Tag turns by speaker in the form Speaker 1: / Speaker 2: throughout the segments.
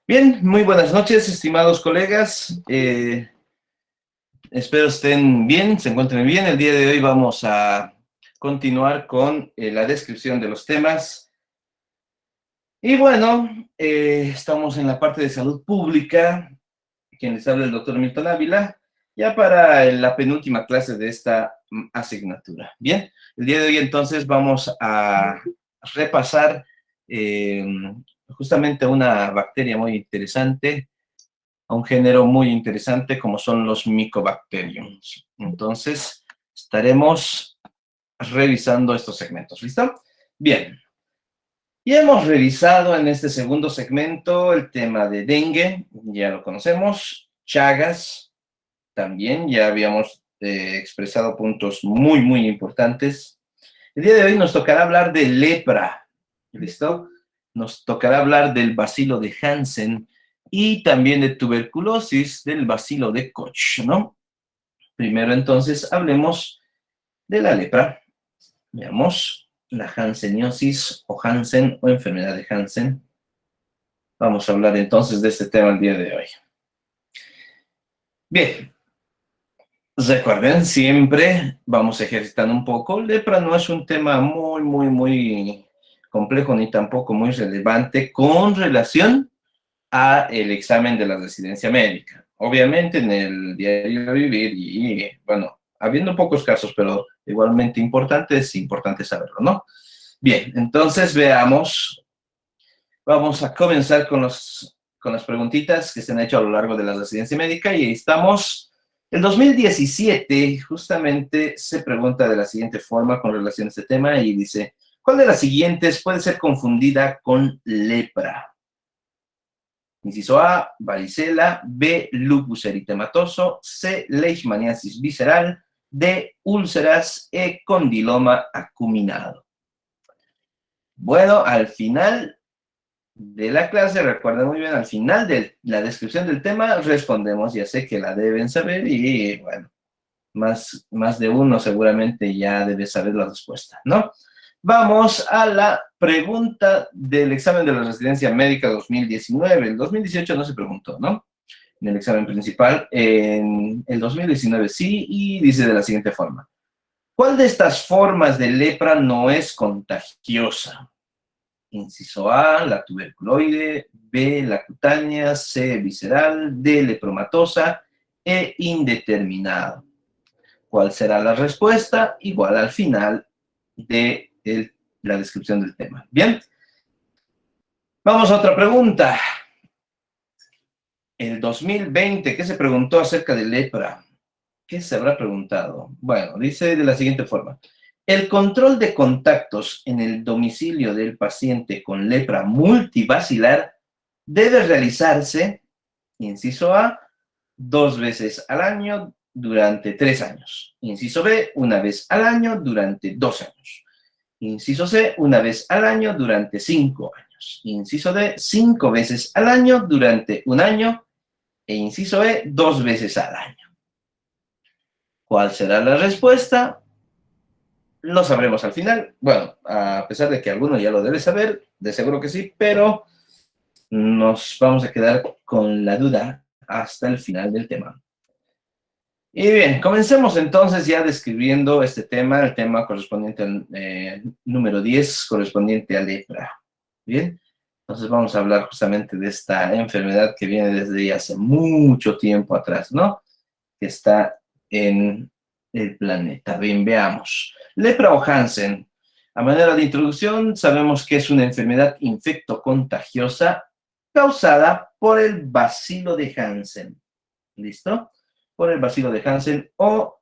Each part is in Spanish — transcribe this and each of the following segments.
Speaker 1: Bien, muy buenas noches, estimados colegas. Espero estén bien, se encuentren bien. El día de hoy vamos a continuar con la descripción de los temas. Y bueno, estamos en la parte de salud pública, quien les habla el doctor Milton Ávila, ya para la penúltima clase de esta asignatura. Bien, el día de hoy entonces vamos a repasar eh, justamente una bacteria muy interesante, a un género muy interesante como son los Mycobacteriums. Entonces, estaremos revisando estos segmentos. ¿Listo? Bien. Y hemos revisado en este segundo segmento el tema de dengue, ya lo conocemos, Chagas, también ya habíamos expresado puntos muy importantes. El día de hoy nos tocará hablar de lepra, ¿listo? Nos tocará hablar del bacilo de Hansen y también de tuberculosis del bacilo de Koch, ¿no? Primero entonces hablemos de la lepra. Veamos la hanseniosis o Hansen o enfermedad de Hansen. Vamos a hablar entonces de este tema el día de hoy. Bien, recuerden, siempre vamos ejercitando un poco. Lepra no es un tema muy complejo ni tampoco muy relevante con relación a el examen de la residencia médica. Obviamente en el diario vivir y, bueno, habiendo pocos casos, pero igualmente importante, es importante saberlo, ¿no? Bien, entonces veamos. Vamos a comenzar con las preguntitas que se han hecho a lo largo de la residencia médica y ahí estamos. El 2017 justamente se pregunta de la siguiente forma con relación a este tema y dice, ¿cuál de las siguientes puede ser confundida con lepra? Inciso A, varicela, B, lupus eritematoso, C, leishmaniasis visceral, D, úlceras, E, condiloma acuminado. Bueno, al final de la clase, recuerden muy bien, al final de la descripción del tema, respondemos, ya sé que la deben saber y, bueno, más de uno seguramente ya debe saber la respuesta, ¿no? Vamos a la pregunta del examen de la residencia médica 2019. El 2018 no se preguntó, ¿no? En el examen principal. En el 2019 sí, y dice de la siguiente forma. ¿Cuál de estas formas de lepra no es contagiosa? Inciso A, la tuberculoide, B, la cutánea, C, visceral, D, lepromatosa, E, indeterminado. ¿Cuál será la respuesta? Igual al final de la descripción del tema. Bien, vamos a otra pregunta. El 2020, ¿qué se preguntó acerca de lepra? ¿Qué se habrá preguntado? Bueno, dice de la siguiente forma. El control de contactos en el domicilio del paciente con lepra multibacilar debe realizarse, inciso A, 2 veces al año durante 3 años. Inciso B, 1 vez al año durante 2 años. Inciso C, 1 vez al año durante 5 años. Inciso D, 5 veces al año durante 1 año. E inciso E, 2 veces al año. ¿Cuál será la respuesta? Lo sabremos al final. Bueno, a pesar de que alguno ya lo debe saber, de seguro que sí, pero nos vamos a quedar con la duda hasta el final del tema. Y bien, comencemos entonces ya describiendo este tema, el tema correspondiente al número 10, correspondiente a lepra. Bien, entonces vamos a hablar justamente de esta enfermedad que viene desde hace mucho tiempo atrás, ¿no? Que está en el planeta. Bien, veamos. Lepra o Hansen. A manera de introducción, sabemos que es una enfermedad infectocontagiosa causada por el bacilo de Hansen. ¿Listo? Por el bacilo de Hansen o,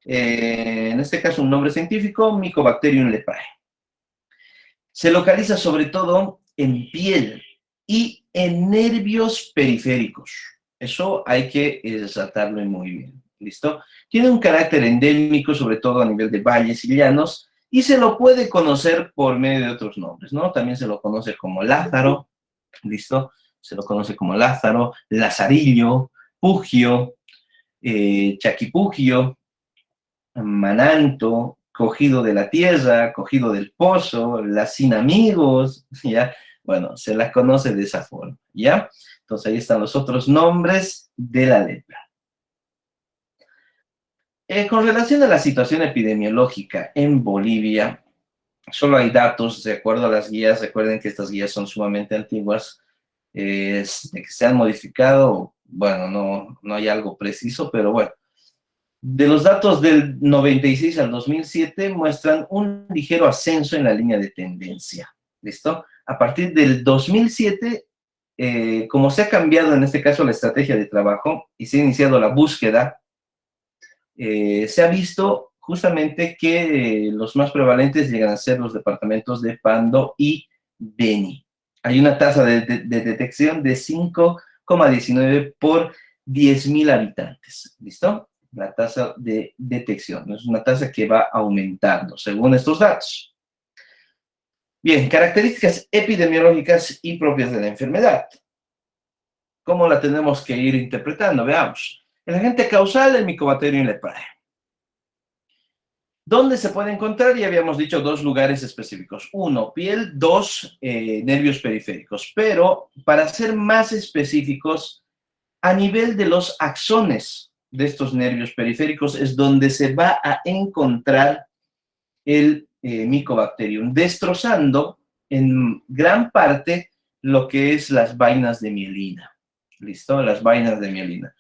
Speaker 1: en este caso, un nombre científico, Mycobacterium leprae. Se localiza sobre todo en piel y en nervios periféricos. Eso hay que resaltarlo muy bien. ¿Listo? Tiene un carácter endémico, sobre todo a nivel de valles y llanos, y se lo puede conocer por medio de otros nombres, ¿no? También se lo conoce como Lázaro, ¿listo? Se lo conoce como Lázaro, Lazarillo, Pugio, Chaquipugio, Mananto, cogido de la tierra, cogido del pozo, la sin amigos, ¿ya? Bueno, se la conoce de esa forma, ¿ya? Entonces ahí están los otros nombres de la lepra. Con relación a la situación epidemiológica en Bolivia, solo hay datos de acuerdo a las guías. Recuerden que estas guías son sumamente antiguas. De que se han modificado, bueno, no hay algo preciso, pero bueno. De los datos del 96 al 2007 muestran un ligero ascenso en la línea de tendencia. ¿Listo? A partir del 2007, como se ha cambiado en este caso la estrategia de trabajo y se ha iniciado la búsqueda, se ha visto justamente que los más prevalentes llegan a ser los departamentos de Pando y Beni. Hay una tasa de detección de 5,19 por 10.000 habitantes. ¿Listo? La tasa de detección. Es una tasa que va aumentando según estos datos. Bien, características epidemiológicas y propias de la enfermedad. ¿Cómo la tenemos que ir interpretando? Veamos. El agente causal, el Mycobacterium leprae. ¿Dónde se puede encontrar? Ya habíamos dicho dos lugares específicos. Uno, piel. Dos, nervios periféricos. Pero para ser más específicos, a nivel de los axones de estos nervios periféricos es donde se va a encontrar el Mycobacterium, destrozando en gran parte lo que es las vainas de mielina. ¿Listo? Las vainas de mielina.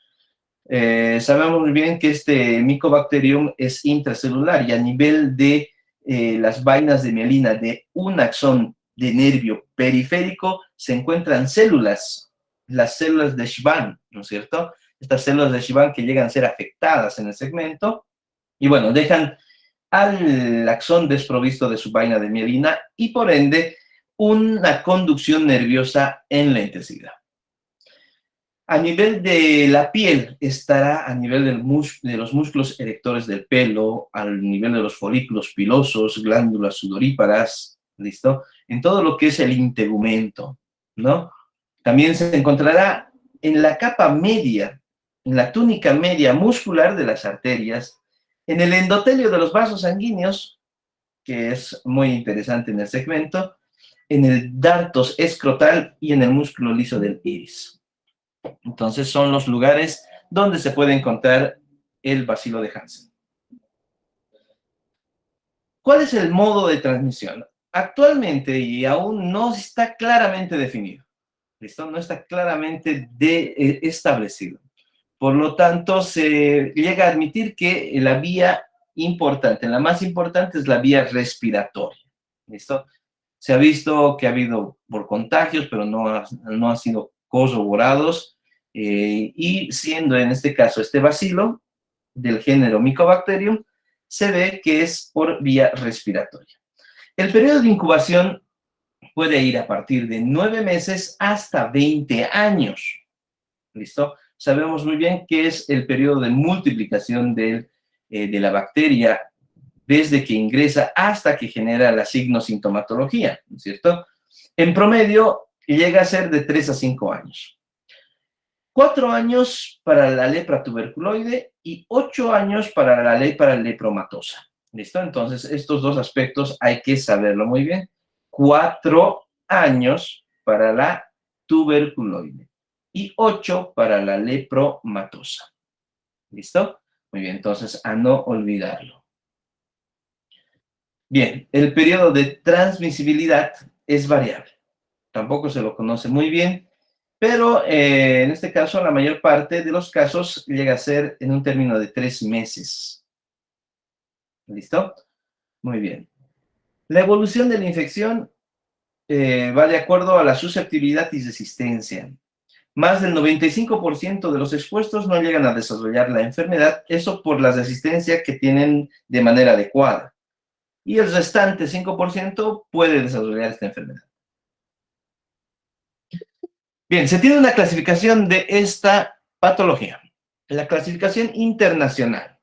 Speaker 1: Sabemos muy bien que este Mycobacterium es intracelular y a nivel de las vainas de mielina de un axón de nervio periférico se encuentran células, las células de Schwann, ¿no es cierto? Estas células de Schwann que llegan a ser afectadas en el segmento y bueno, dejan al axón desprovisto de su vaina de mielina y por ende una conducción nerviosa en la intensidad. A nivel de la piel, estará a nivel de los músculos erectores del pelo, al nivel de los folículos pilosos, glándulas sudoríparas, ¿listo? En todo lo que es el integumento, ¿no? También se encontrará en la capa media, en la túnica media muscular de las arterias, en el endotelio de los vasos sanguíneos, que es muy interesante en el segmento, en el dartos escrotal y en el músculo liso del iris. Entonces son los lugares donde se puede encontrar el bacilo de Hansen. ¿Cuál es el modo de transmisión? Actualmente y aún no está claramente definido. ¿Listo? No está claramente establecido. Por lo tanto, se llega a admitir que la vía importante, la más importante es la vía respiratoria. ¿Listo? Se ha visto que ha habido por contagios, pero no han sido corroborados. Y siendo en este caso este bacilo del género Mycobacterium, se ve que es por vía respiratoria. El periodo de incubación puede ir a partir de 9 meses hasta 20 años. ¿Listo? Sabemos muy bien que es el periodo de multiplicación de la bacteria desde que ingresa hasta que genera la signosintomatología, ¿no es cierto? En promedio, llega a ser de 3 a 5 años. 4 años para la lepra tuberculoide y 8 años para la lepra lepromatosa. ¿Listo? Entonces, estos dos aspectos hay que saberlo muy bien. 4 años para la tuberculoide y 8 para la lepromatosa. ¿Listo? Muy bien, entonces a no olvidarlo. Bien, el periodo de transmisibilidad es variable. Tampoco se lo conoce muy bien, pero en este caso la mayor parte de los casos llega a ser en un término de 3 meses. ¿Listo? Muy bien. La evolución de la infección va de acuerdo a la susceptibilidad y resistencia. Más del 95% de los expuestos no llegan a desarrollar la enfermedad, eso por la resistencia que tienen de manera adecuada. Y el restante 5% puede desarrollar esta enfermedad. Bien, se tiene una clasificación de esta patología, la clasificación internacional,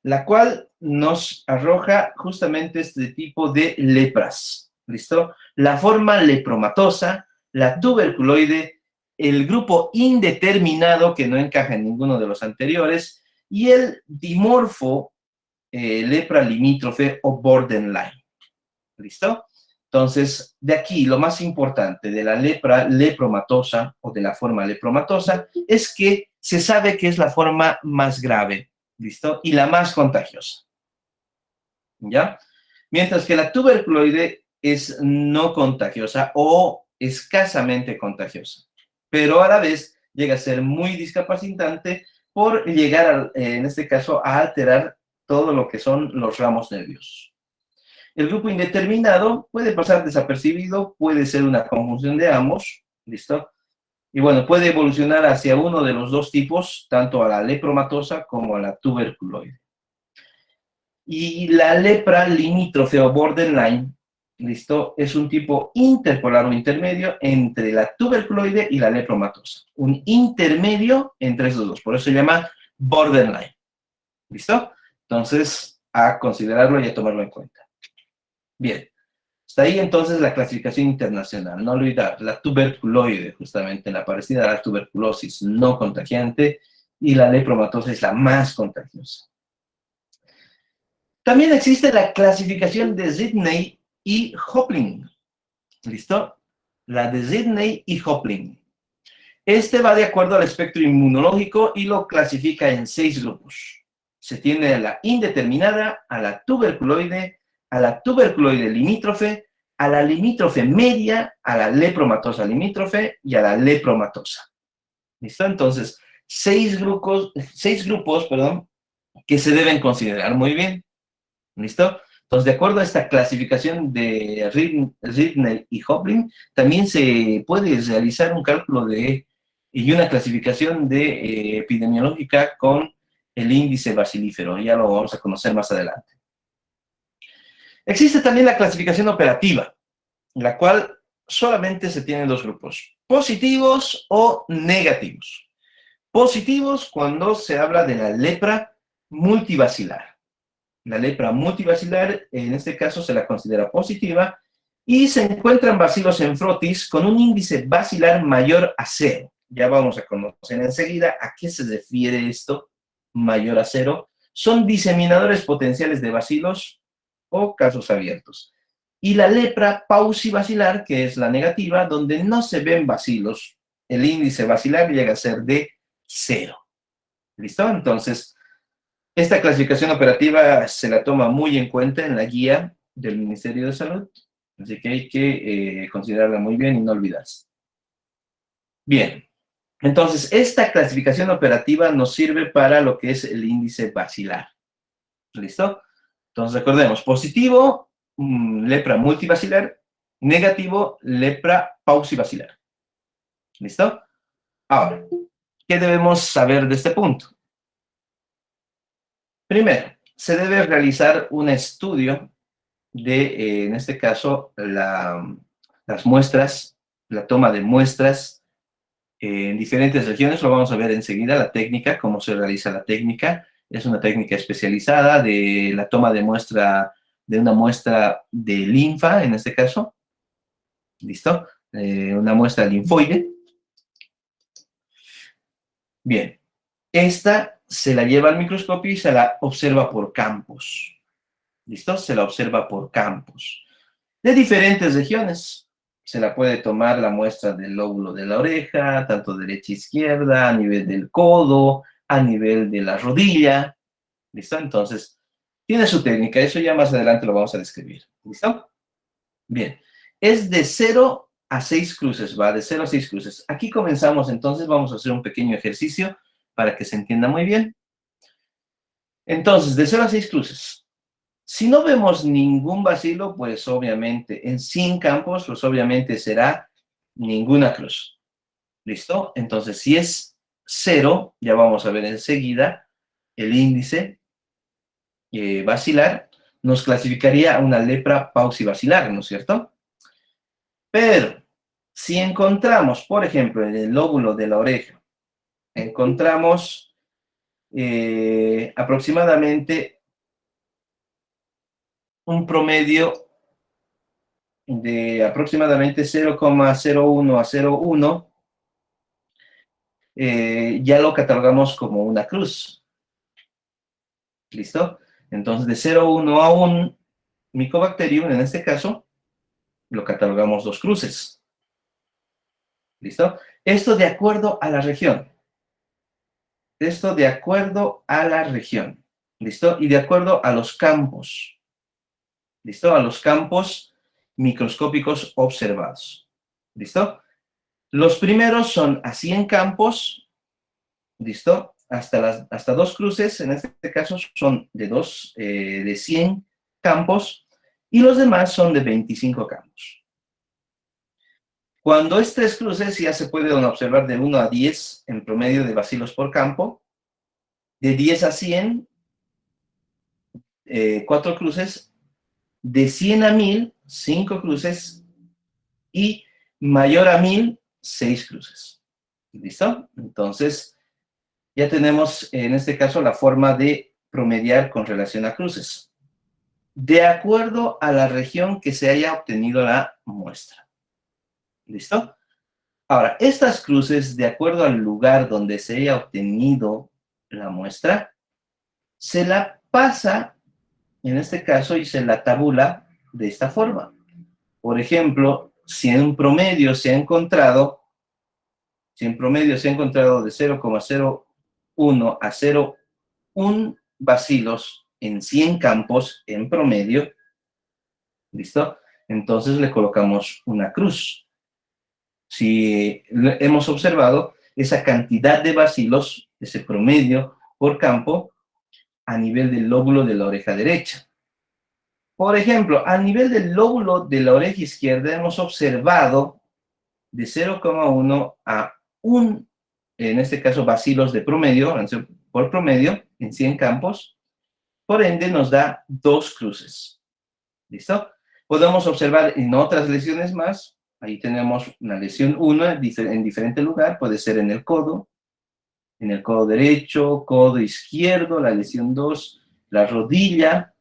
Speaker 1: la cual nos arroja justamente este tipo de lepras. ¿Listo? La forma lepromatosa, la tuberculoide, el grupo indeterminado que no encaja en ninguno de los anteriores y el dimorfo lepra limítrofe o borderline. ¿Listo? Entonces, de aquí, lo más importante de la lepra lepromatosa o de la forma lepromatosa es que se sabe que es la forma más grave, ¿listo? Y la más contagiosa, ¿ya? Mientras que la tuberculoide es no contagiosa o escasamente contagiosa, pero a la vez llega a ser muy discapacitante por llegar, en este caso, a alterar todo lo que son los ramos nerviosos. El grupo indeterminado puede pasar desapercibido, puede ser una conjunción de ambos, ¿listo? Y bueno, puede evolucionar hacia uno de los dos tipos, tanto a la lepromatosa como a la tuberculoide. Y la lepra limítrofe o borderline, ¿listo? Es un tipo interpolar o intermedio entre la tuberculoide y la lepromatosa. Un intermedio entre esos dos, por eso se llama borderline, ¿listo? Entonces, a considerarlo y a tomarlo en cuenta. Bien, está ahí entonces la clasificación internacional. No olvidar, la tuberculoide, justamente la parecida a la tuberculosis no contagiante, y la lepromatosa es la más contagiosa. También existe la clasificación de Sidney y Hopling. ¿Listo? La de Sidney y Hopling. Este va de acuerdo al espectro inmunológico y lo clasifica en 6 grupos. Se tiene a la indeterminada, a la tuberculoide limítrofe, a la limítrofe media, a la lepromatosa limítrofe y a la lepromatosa. ¿Listo? Entonces, 6 grupos, que se deben considerar muy bien. ¿Listo? Entonces, de acuerdo a esta clasificación de Ridney y Hopling, también se puede realizar un cálculo y una clasificación epidemiológica con el índice bacilífero. Ya lo vamos a conocer más adelante. Existe también la clasificación operativa, la cual solamente se tienen 2 grupos, positivos o negativos. Positivos cuando se habla de la lepra multibacilar. La lepra multibacilar, en este caso, se la considera positiva y se encuentran bacilos en frotis con un índice bacilar mayor a 0. Ya vamos a conocer enseguida a qué se refiere esto, mayor a 0. Son diseminadores potenciales de bacilos o casos abiertos. Y la lepra paucibacilar, que es la negativa, donde no se ven bacilos, el índice bacilar llega a ser de 0. ¿Listo? Entonces, esta clasificación operativa se la toma muy en cuenta en la guía del Ministerio de Salud, así que hay que considerarla muy bien y no olvidarse. Bien, entonces esta clasificación operativa nos sirve para lo que es el índice bacilar. ¿Listo? Entonces recordemos, positivo, lepra multibacilar, negativo, lepra paucibacilar. ¿Listo? Ahora, ¿qué debemos saber de este punto? Primero, se debe realizar un estudio en este caso, las muestras, la toma de muestras en diferentes regiones. Lo vamos a ver enseguida, la técnica, cómo se realiza la técnica. Es una técnica especializada de la toma de muestra, de una muestra de linfa, en este caso. ¿Listo? Una muestra linfoide. Bien. Esta se la lleva al microscopio y se la observa por campos. ¿Listo? Se la observa por campos de diferentes regiones. Se la puede tomar la muestra del lóbulo de la oreja, tanto derecha e izquierda, a nivel del codo, a nivel de la rodilla. ¿Listo? Entonces, tiene su técnica. Eso ya más adelante lo vamos a describir. ¿Listo? Bien. Es de 0 a 6 cruces, va, de 0 a 6 cruces. Aquí comenzamos, entonces vamos a hacer un pequeño ejercicio para que se entienda muy bien. Entonces, de 0 a 6 cruces. Si no vemos ningún bacilo, pues obviamente, en 100 campos, pues obviamente será ninguna cruz. ¿Listo? Entonces, si es 0, ya vamos a ver enseguida el índice bacilar, nos clasificaría una lepra paucibacilar, ¿no es cierto? Pero, si encontramos, por ejemplo, en el lóbulo de la oreja, encontramos aproximadamente un promedio de aproximadamente 0,01 a 0,1, ya lo catalogamos como una cruz. ¿Listo? Entonces, de 0,1 a 1 Mycobacterium, en este caso, lo catalogamos dos cruces. ¿Listo? Esto de acuerdo a la región. Esto de acuerdo a la región. ¿Listo? Y de acuerdo a los campos. ¿Listo? A los campos microscópicos observados. ¿Listo? Los primeros son a 100 campos. ¿Listo? Hasta dos cruces, en este caso, son de 100 campos. Y los demás son de 25 campos. Cuando es tres cruces, ya se pueden observar de 1 a 10 en promedio de bacilos por campo. De 10 a 100, 4 cruces. De 100 a 1000, 5 cruces. Y mayor a 1000, 6 cruces. ¿Listo? Entonces, ya tenemos en este caso la forma de promediar con relación a cruces. De acuerdo a la región que se haya obtenido la muestra. ¿Listo? Ahora, estas cruces, de acuerdo al lugar donde se haya obtenido la muestra, se la pasa, en este caso, y se la tabula de esta forma. Por ejemplo, si en promedio se ha encontrado de 0,01 a 0,1 bacilos en 100 campos en promedio, ¿listo? Entonces le colocamos una cruz. Si hemos observado esa cantidad de bacilos, ese promedio por campo, a nivel del lóbulo de la oreja derecha. Por ejemplo, a nivel del lóbulo de la oreja izquierda hemos observado de 0,1 a 1, en este caso bacilos de promedio, por promedio, en 100 campos. Por ende, nos da 2 cruces. ¿Listo? Podemos observar en otras lesiones más. Ahí tenemos una lesión 1 en diferente lugar. Puede ser en el codo derecho, codo izquierdo, la lesión 2, la rodilla,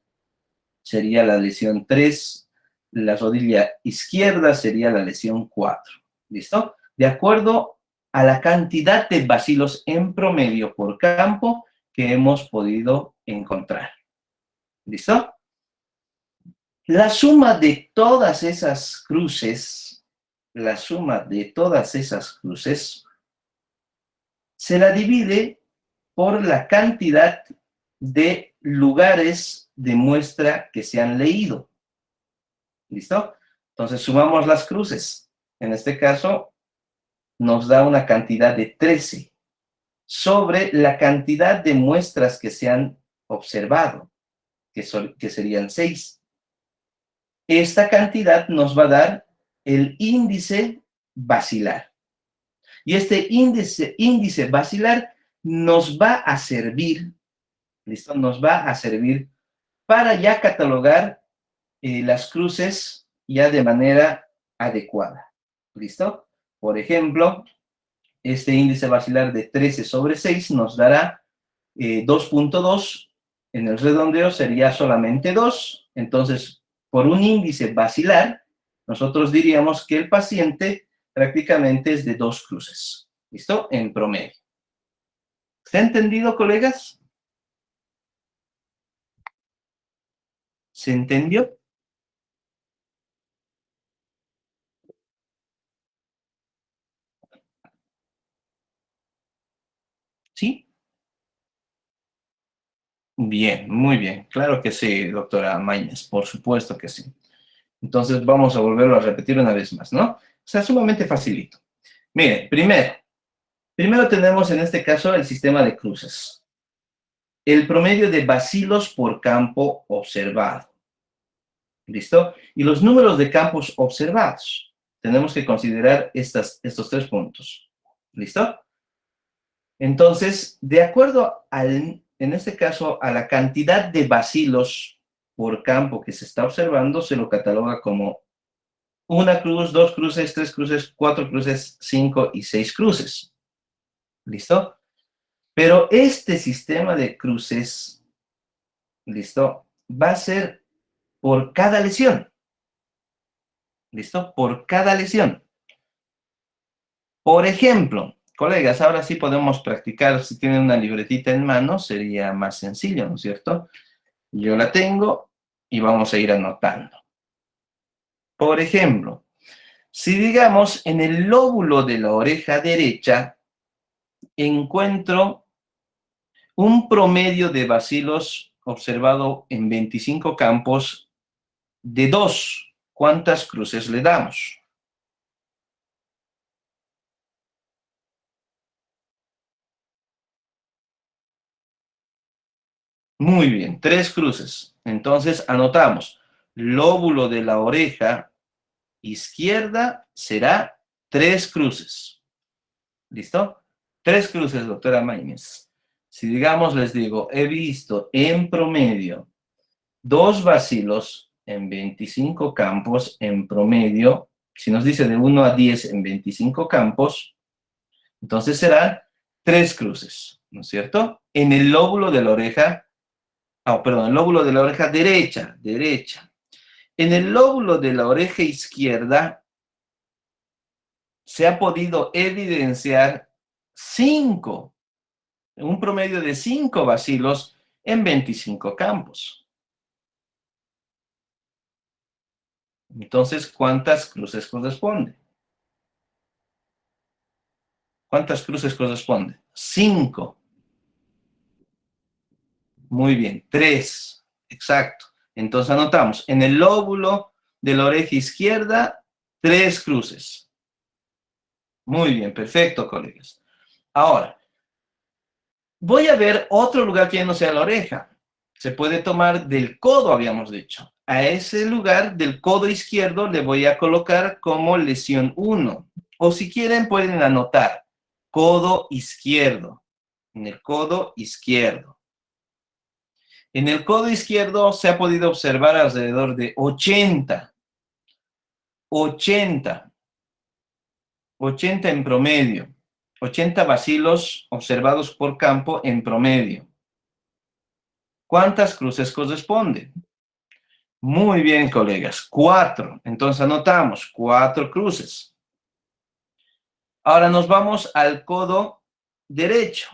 Speaker 1: sería la lesión 3, la rodilla izquierda sería la lesión 4. ¿Listo? De acuerdo a la cantidad de bacilos en promedio por campo que hemos podido encontrar. ¿Listo? La suma de todas esas cruces, se la divide por la cantidad de lugares de muestra que se han leído. ¿Listo? Entonces sumamos las cruces. En este caso, nos da una cantidad de 13 sobre la cantidad de muestras que se han observado, que serían 6. Esta cantidad nos va a dar el índice bacilar. Y este índice bacilar nos va a servir, ¿listo? Nos va a servir para ya catalogar las cruces ya de manera adecuada. ¿Listo? Por ejemplo, este índice bacilar de 13 sobre 6 nos dará 2.2. En el redondeo sería solamente 2. Entonces, por un índice bacilar, nosotros diríamos que el paciente prácticamente es de 2 cruces. ¿Listo? En promedio. ¿Se ha entendido, colegas? ¿Se entendió? ¿Sí? Bien, muy bien. Claro que sí, doctora Mañez, por supuesto que sí. Entonces vamos a volverlo a repetir una vez más, ¿no? O sea, sumamente facilito. Mire, primero tenemos en este caso el sistema de cruces. El promedio de bacilos por campo observado. ¿Listo? Y los números de campos observados. Tenemos que considerar estos 3 puntos. ¿Listo? Entonces, de acuerdo en este caso, a la cantidad de bacilos por campo que se está observando, se lo cataloga como 1 cruz, 2 cruces, 3 cruces, 4 cruces, 5 y 6 cruces. ¿Listo? Pero este sistema de cruces, ¿listo? Va a ser por cada lesión. ¿Listo? Por cada lesión. Por ejemplo, colegas, ahora sí podemos practicar, si tienen una libretita en mano, sería más sencillo, ¿no es cierto? Yo la tengo y vamos a ir anotando. Por ejemplo, si digamos en el lóbulo de la oreja derecha encuentro un promedio de bacilos observado en 25 campos de 2, ¿cuántas cruces le damos? Muy bien, 3 cruces. Entonces anotamos, lóbulo de la oreja izquierda será 3 cruces. ¿Listo? 3 cruces, doctora Maínez. Si digamos, les digo, he visto en promedio 2 bacilos en 25 campos en promedio, si nos dice de 1 a 10 en 25 campos, entonces serán 3 cruces, ¿no es cierto? En el lóbulo de la oreja, perdón, el lóbulo de la oreja derecha, derecha. En el lóbulo de la oreja izquierda se ha podido evidenciar 5, un promedio de 5 bacilos en 25 campos. Entonces, ¿cuántas cruces corresponde? ¿Cuántas cruces corresponde? 5. Muy bien. 3. Exacto. Entonces anotamos, en el lóbulo de la oreja izquierda, 3 cruces. Muy bien, perfecto, colegas. Ahora, voy a ver otro lugar que no sea la oreja. Se puede tomar del codo, habíamos dicho. A ese lugar del codo izquierdo le voy a colocar como lesión 1. O si quieren pueden anotar codo izquierdo. En el codo izquierdo. En el codo izquierdo se ha podido observar alrededor de 80 en promedio. 80 bacilos observados por campo en promedio. ¿Cuántas cruces corresponden? Muy bien, colegas. 4. Entonces anotamos 4 cruces. Ahora nos vamos al codo derecho.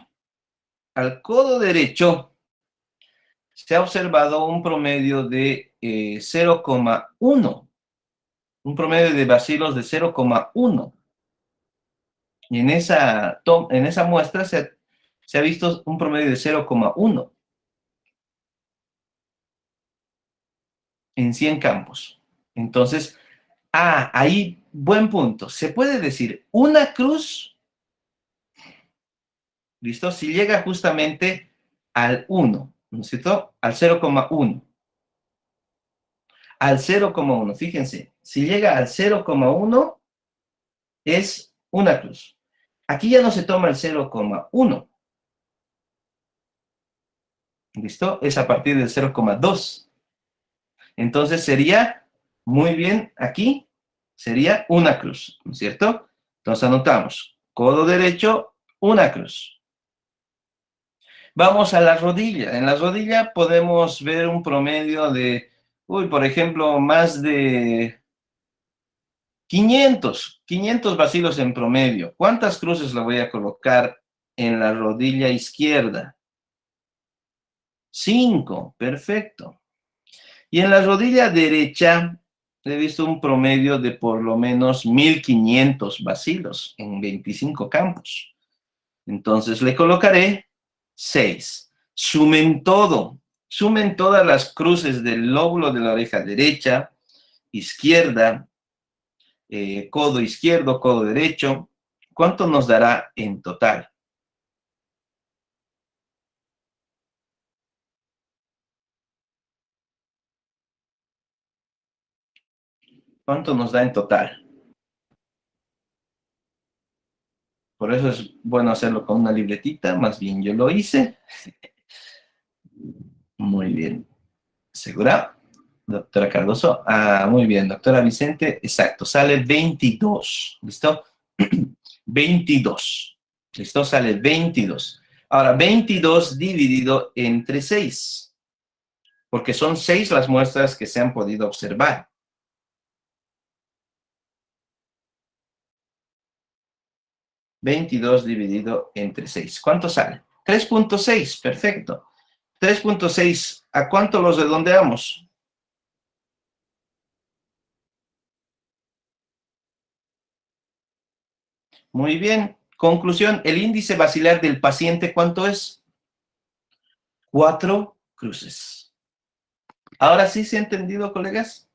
Speaker 1: Al codo derecho se ha observado un promedio de 0,1. Un promedio de bacilos de 0,1. Y en esa muestra se ha visto un promedio de 0,1 en 100 campos. Entonces, ahí, buen punto. Se puede decir una cruz, ¿listo? Si llega justamente al 1, ¿no es cierto? Al 0,1. Al 0,1, fíjense, si llega al 0,1 es una cruz. Aquí ya no se toma el 0,1, ¿listo? Es a partir del 0,2. Entonces sería, muy bien, aquí sería una cruz, ¿no es cierto? Entonces anotamos, codo derecho, una cruz. Vamos a la rodilla. En la rodilla podemos ver un promedio de, por ejemplo, más de 500 bacilos en promedio. ¿Cuántas cruces le voy a colocar en la rodilla izquierda? 5, perfecto. Y en la rodilla derecha he visto un promedio de por lo menos 1500 bacilos en 25 campos. Entonces le colocaré 6. Sumen todas las cruces del lóbulo de la oreja derecha, izquierda, codo izquierdo, codo derecho. ¿Cuánto nos dará en total? ¿Cuánto nos da en total? Por eso es bueno hacerlo con una libretita, más bien yo lo hice. Muy bien. ¿Segura? Doctora Cardoso. Muy bien, doctora Vicente. Exacto, sale 22. ¿Listo? 22. ¿Listo? Sale 22. Ahora, 22 dividido entre 6, porque son 6 las muestras que se han podido observar. 22 dividido entre 6. ¿Cuánto sale? 3,6. Perfecto. 3,6. ¿A cuánto los redondeamos? Muy bien. Conclusión, el índice basilar del paciente, ¿cuánto es? 4 cruces. ¿Ahora sí se ha entendido, colegas?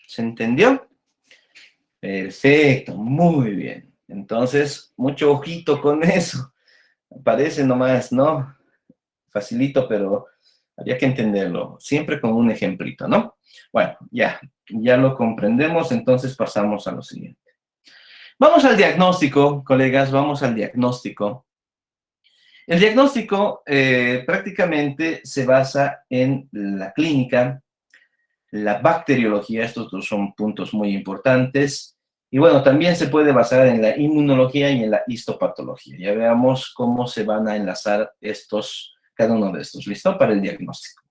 Speaker 1: ¿Se entendió? Perfecto, muy bien. Entonces, mucho ojito con eso. Parece nomás, ¿no? Facilito, pero había que entenderlo. Siempre con un ejemplito, ¿no? Bueno, ya lo comprendemos, entonces pasamos a lo siguiente. Vamos al diagnóstico, colegas, vamos al diagnóstico. El diagnóstico prácticamente se basa en la clínica, la bacteriología, estos dos son puntos muy importantes, y bueno, también se puede basar en la inmunología y en la histopatología. Ya veamos cómo se van a enlazar cada uno de estos. ¿Listo? Para el diagnóstico.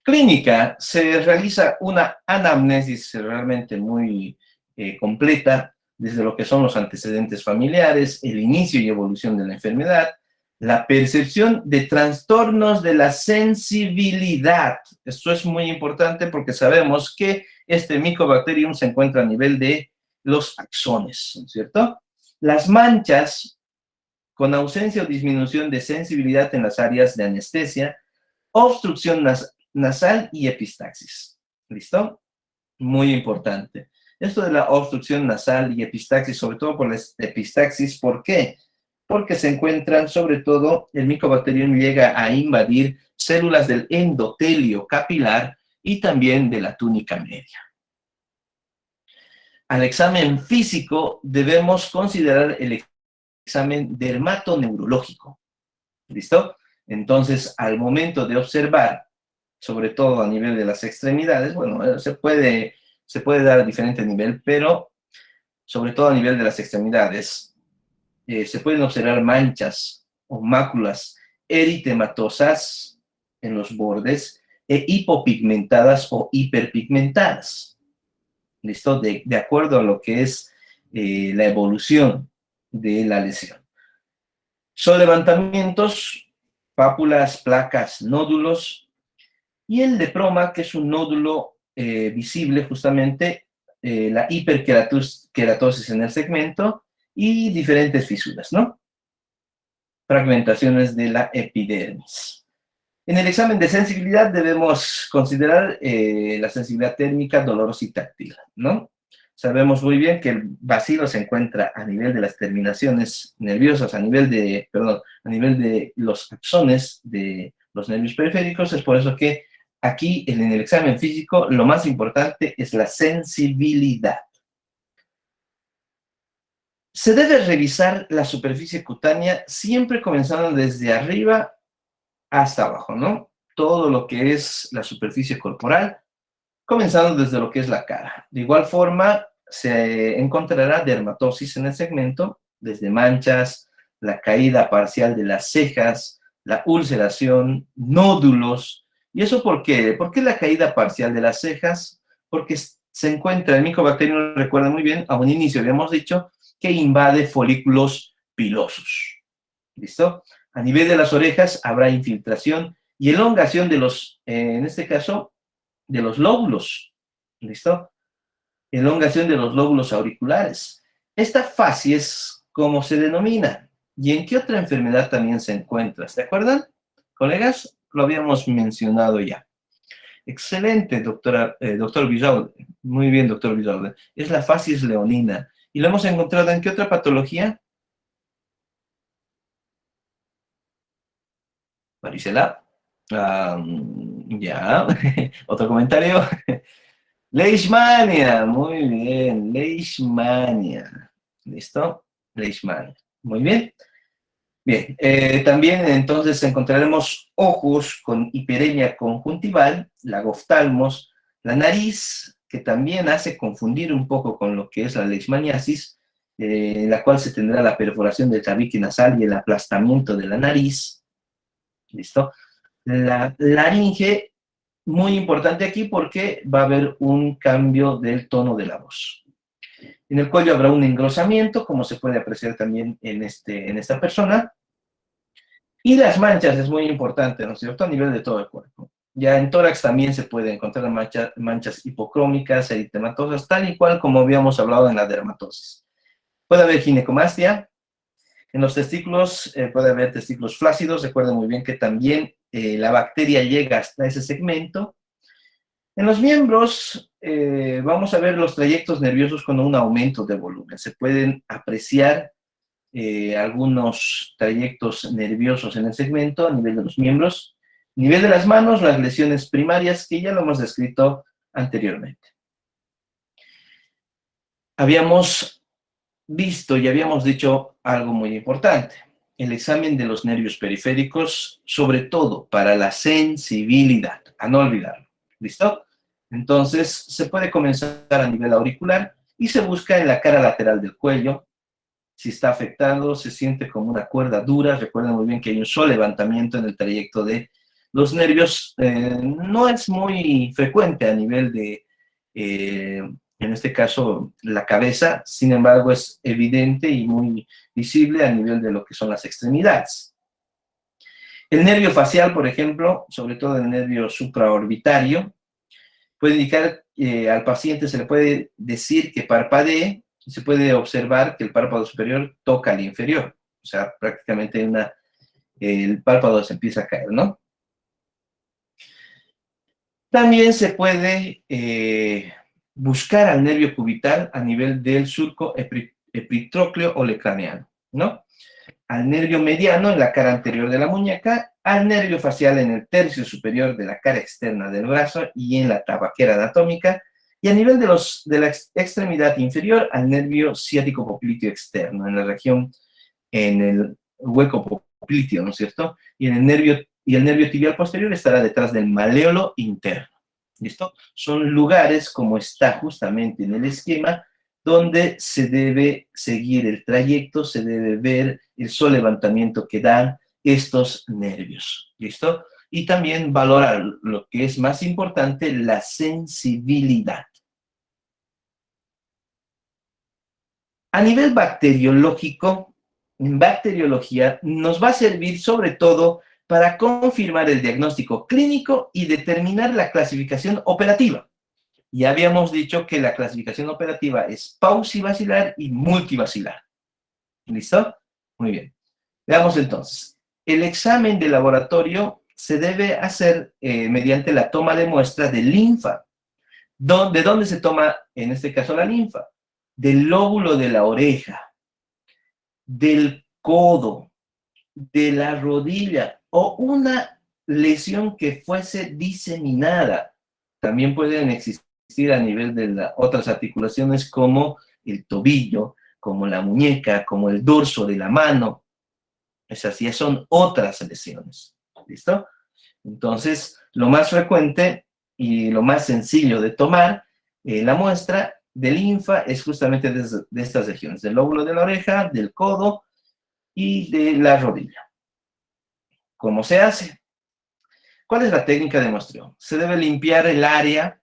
Speaker 1: Clínica, se realiza una anamnesis realmente muy completa, desde lo que son los antecedentes familiares, el inicio y evolución de la enfermedad, la percepción de trastornos de la sensibilidad. Esto es muy importante porque sabemos que este Mycobacterium se encuentra a nivel de los axones, ¿cierto? Las manchas con ausencia o disminución de sensibilidad en las áreas de anestesia, obstrucción nasal y epistaxis. ¿Listo? Muy importante. Esto de la obstrucción nasal y epistaxis, sobre todo por la epistaxis, ¿por qué? Porque se encuentran, sobre todo, el Mycobacterium llega a invadir células del endotelio capilar y también de la túnica media. Al examen físico debemos considerar el examen dermatoneurológico. ¿Listo? Entonces, al momento de observar, sobre todo a nivel de las extremidades, bueno, se puede dar a diferente nivel, pero sobre todo a nivel de las extremidades, se pueden observar manchas o máculas eritematosas en los bordes e hipopigmentadas o hiperpigmentadas. ¿Listo? De acuerdo a lo que es la evolución de la lesión. Son levantamientos, pápulas, placas, nódulos, y el leproma, que es un nódulo visible justamente, la hiperkeratosis en el segmento y diferentes fisuras, ¿no? Fragmentaciones de la epidermis. En el examen de sensibilidad debemos considerar la sensibilidad térmica, dolorosa y táctil, ¿no? Sabemos muy bien que el bacilo se encuentra a nivel de las terminaciones nerviosas, a nivel de los axones de los nervios periféricos. Es por eso que aquí en el examen físico lo más importante es la sensibilidad. Se debe revisar la superficie cutánea siempre comenzando desde arriba hasta abajo, ¿no? Todo lo que es la superficie corporal, comenzando desde lo que es la cara. De igual forma, se encontrará dermatosis en el segmento, desde manchas, la caída parcial de las cejas, la ulceración, nódulos. ¿Y eso por qué? ¿Por qué la caída parcial de las cejas? Porque se encuentra el Mycobacterium, recuerda muy bien, a un inicio habíamos dicho que invade folículos pilosos. ¿Listo? A nivel de las orejas habrá infiltración y elongación de los, en este caso, de los lóbulos. ¿Listo? Elongación de los lóbulos auriculares. Esta fascia es como se denomina. ¿Y en qué otra enfermedad también se encuentra? ¿Se acuerdan? Colegas, lo habíamos mencionado ya. Excelente, doctor Villaude. Muy bien, doctor Villaude. Es la fascia leonina. ¿Y lo hemos encontrado en qué otra patología? Marisela. Ya. ¿Otro comentario? Leishmania. Muy bien. Leishmania. ¿Listo? Leishmania. Muy bien. Bien. También entonces encontraremos ojos con hiperemia conjuntival, lagoftalmos, la nariz, que también hace confundir un poco con lo que es la leishmaniasis, en la cual se tendrá la perforación del tabique nasal y el aplastamiento de la nariz. ¿Listo? La laringe, muy importante aquí porque va a haber un cambio del tono de la voz. En el cuello habrá un engrosamiento, como se puede apreciar también en esta persona. Y las manchas es muy importante, ¿no es cierto? A nivel de todo el cuerpo. Ya en tórax también se pueden encontrar manchas hipocrómicas, eritematosas, tal y cual como habíamos hablado en la dermatosis. Puede haber ginecomastia. En los testículos puede haber testículos flácidos. Recuerden muy bien que también la bacteria llega hasta ese segmento. En los miembros vamos a ver los trayectos nerviosos con un aumento de volumen. Se pueden apreciar algunos trayectos nerviosos en el segmento a nivel de los miembros. A nivel de las manos, las lesiones primarias, que ya lo hemos descrito anteriormente. Habíamos visto y habíamos dicho algo muy importante. El examen de los nervios periféricos, sobre todo para la sensibilidad, a no olvidarlo. ¿Listo? Entonces, se puede comenzar a nivel auricular y se busca en la cara lateral del cuello. Si está afectado, se siente como una cuerda dura. Recuerden muy bien que hay un solo levantamiento en el trayecto de los nervios. No es muy frecuente a nivel de, en este caso, la cabeza. Sin embargo, es evidente y muy visible a nivel de lo que son las extremidades. El nervio facial, por ejemplo, sobre todo el nervio supraorbitario, puede indicar al paciente, se le puede decir que parpadee, y se puede observar que el párpado superior toca al inferior. O sea, prácticamente el párpado se empieza a caer, ¿no? También se puede buscar al nervio cubital a nivel del surco epitrócleo o lecraneano, ¿no? Al nervio mediano en la cara anterior de la muñeca, al nervio facial en el tercio superior de la cara externa del brazo y en la tabaquera anatómica, y a nivel de la extremidad inferior, al nervio ciático popliteo externo, en la región, en el hueco popliteo, ¿no es cierto? Y el nervio tibial posterior estará detrás del maléolo interno. ¿Listo? Son lugares, como está justamente en el esquema, donde se debe seguir el trayecto, se debe ver el levantamiento que dan estos nervios. ¿Listo? Y también valorar lo que es más importante, la sensibilidad. A nivel bacteriológico, en bacteriología, nos va a servir sobre todo para confirmar el diagnóstico clínico y determinar la clasificación operativa. Ya habíamos dicho que la clasificación operativa es pausivacilar y multivacilar. ¿Listo? Muy bien. Veamos entonces. El examen de laboratorio se debe hacer mediante la toma de muestra de linfa. ¿De dónde se toma, en este caso, la linfa? Del lóbulo de la oreja, del codo, de la rodilla o una lesión que fuese diseminada. También pueden existir a nivel de las otras articulaciones como el tobillo, como la muñeca, como el dorso de la mano. Esas ya son otras lesiones. ¿Listo? Entonces, lo más frecuente y lo más sencillo de tomar la muestra de linfa es justamente de estas regiones, del lóbulo de la oreja, del codo y de la rodilla. ¿Cómo se hace? ¿Cuál es la técnica de muestreo? Se debe limpiar el área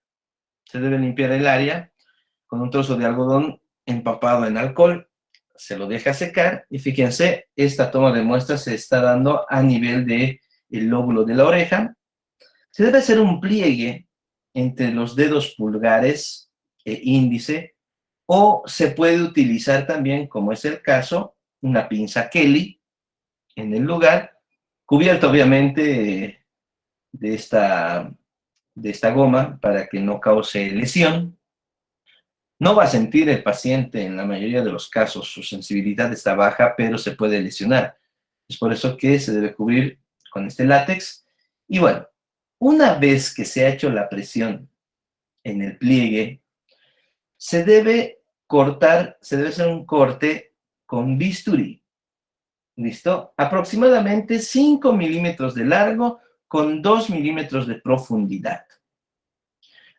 Speaker 1: con un trozo de algodón empapado en alcohol, se lo deja secar y fíjense, esta toma de muestra se está dando a nivel del lóbulo de la oreja. Se debe hacer un pliegue entre los dedos pulgares e índice, o se puede utilizar también, como es el caso, una pinza Kelly en el lugar, cubierta obviamente de esta goma para que no cause lesión. No va a sentir el paciente en la mayoría de los casos, su sensibilidad está baja, pero se puede lesionar. Es por eso que se debe cubrir con este látex. Y bueno, una vez que se ha hecho la presión en el pliegue, se debe cortar, se debe hacer un corte con bisturí. ¿Listo? Aproximadamente 5 milímetros de largo con 2 milímetros de profundidad.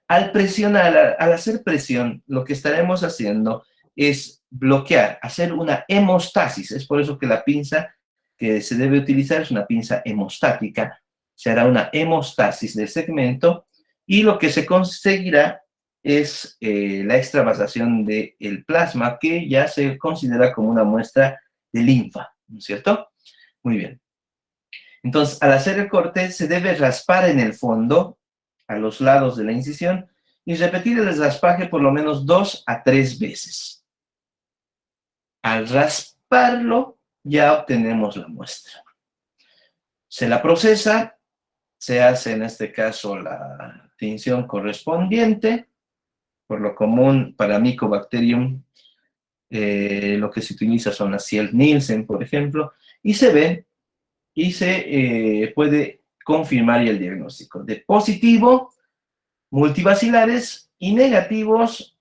Speaker 1: Al presionar, al hacer presión, lo que estaremos haciendo es bloquear, hacer una hemostasis. Es por eso que la pinza que se debe utilizar es una pinza hemostática. Se hará una hemostasis del segmento y lo que se conseguirá es la extravasación del plasma, que ya se considera como una muestra de linfa, ¿no es cierto? Muy bien. Entonces, al hacer el corte, se debe raspar en el fondo, a los lados de la incisión, y repetir el raspaje por lo menos 2 a 3 veces. Al rasparlo, ya obtenemos la muestra. Se la procesa, se hace en este caso la tinción correspondiente, por lo común para Mycobacterium, lo que se utiliza son las Ciel-Nielsen, por ejemplo, y se ve y se puede confirmar el diagnóstico de positivo, multibacilares, y negativos,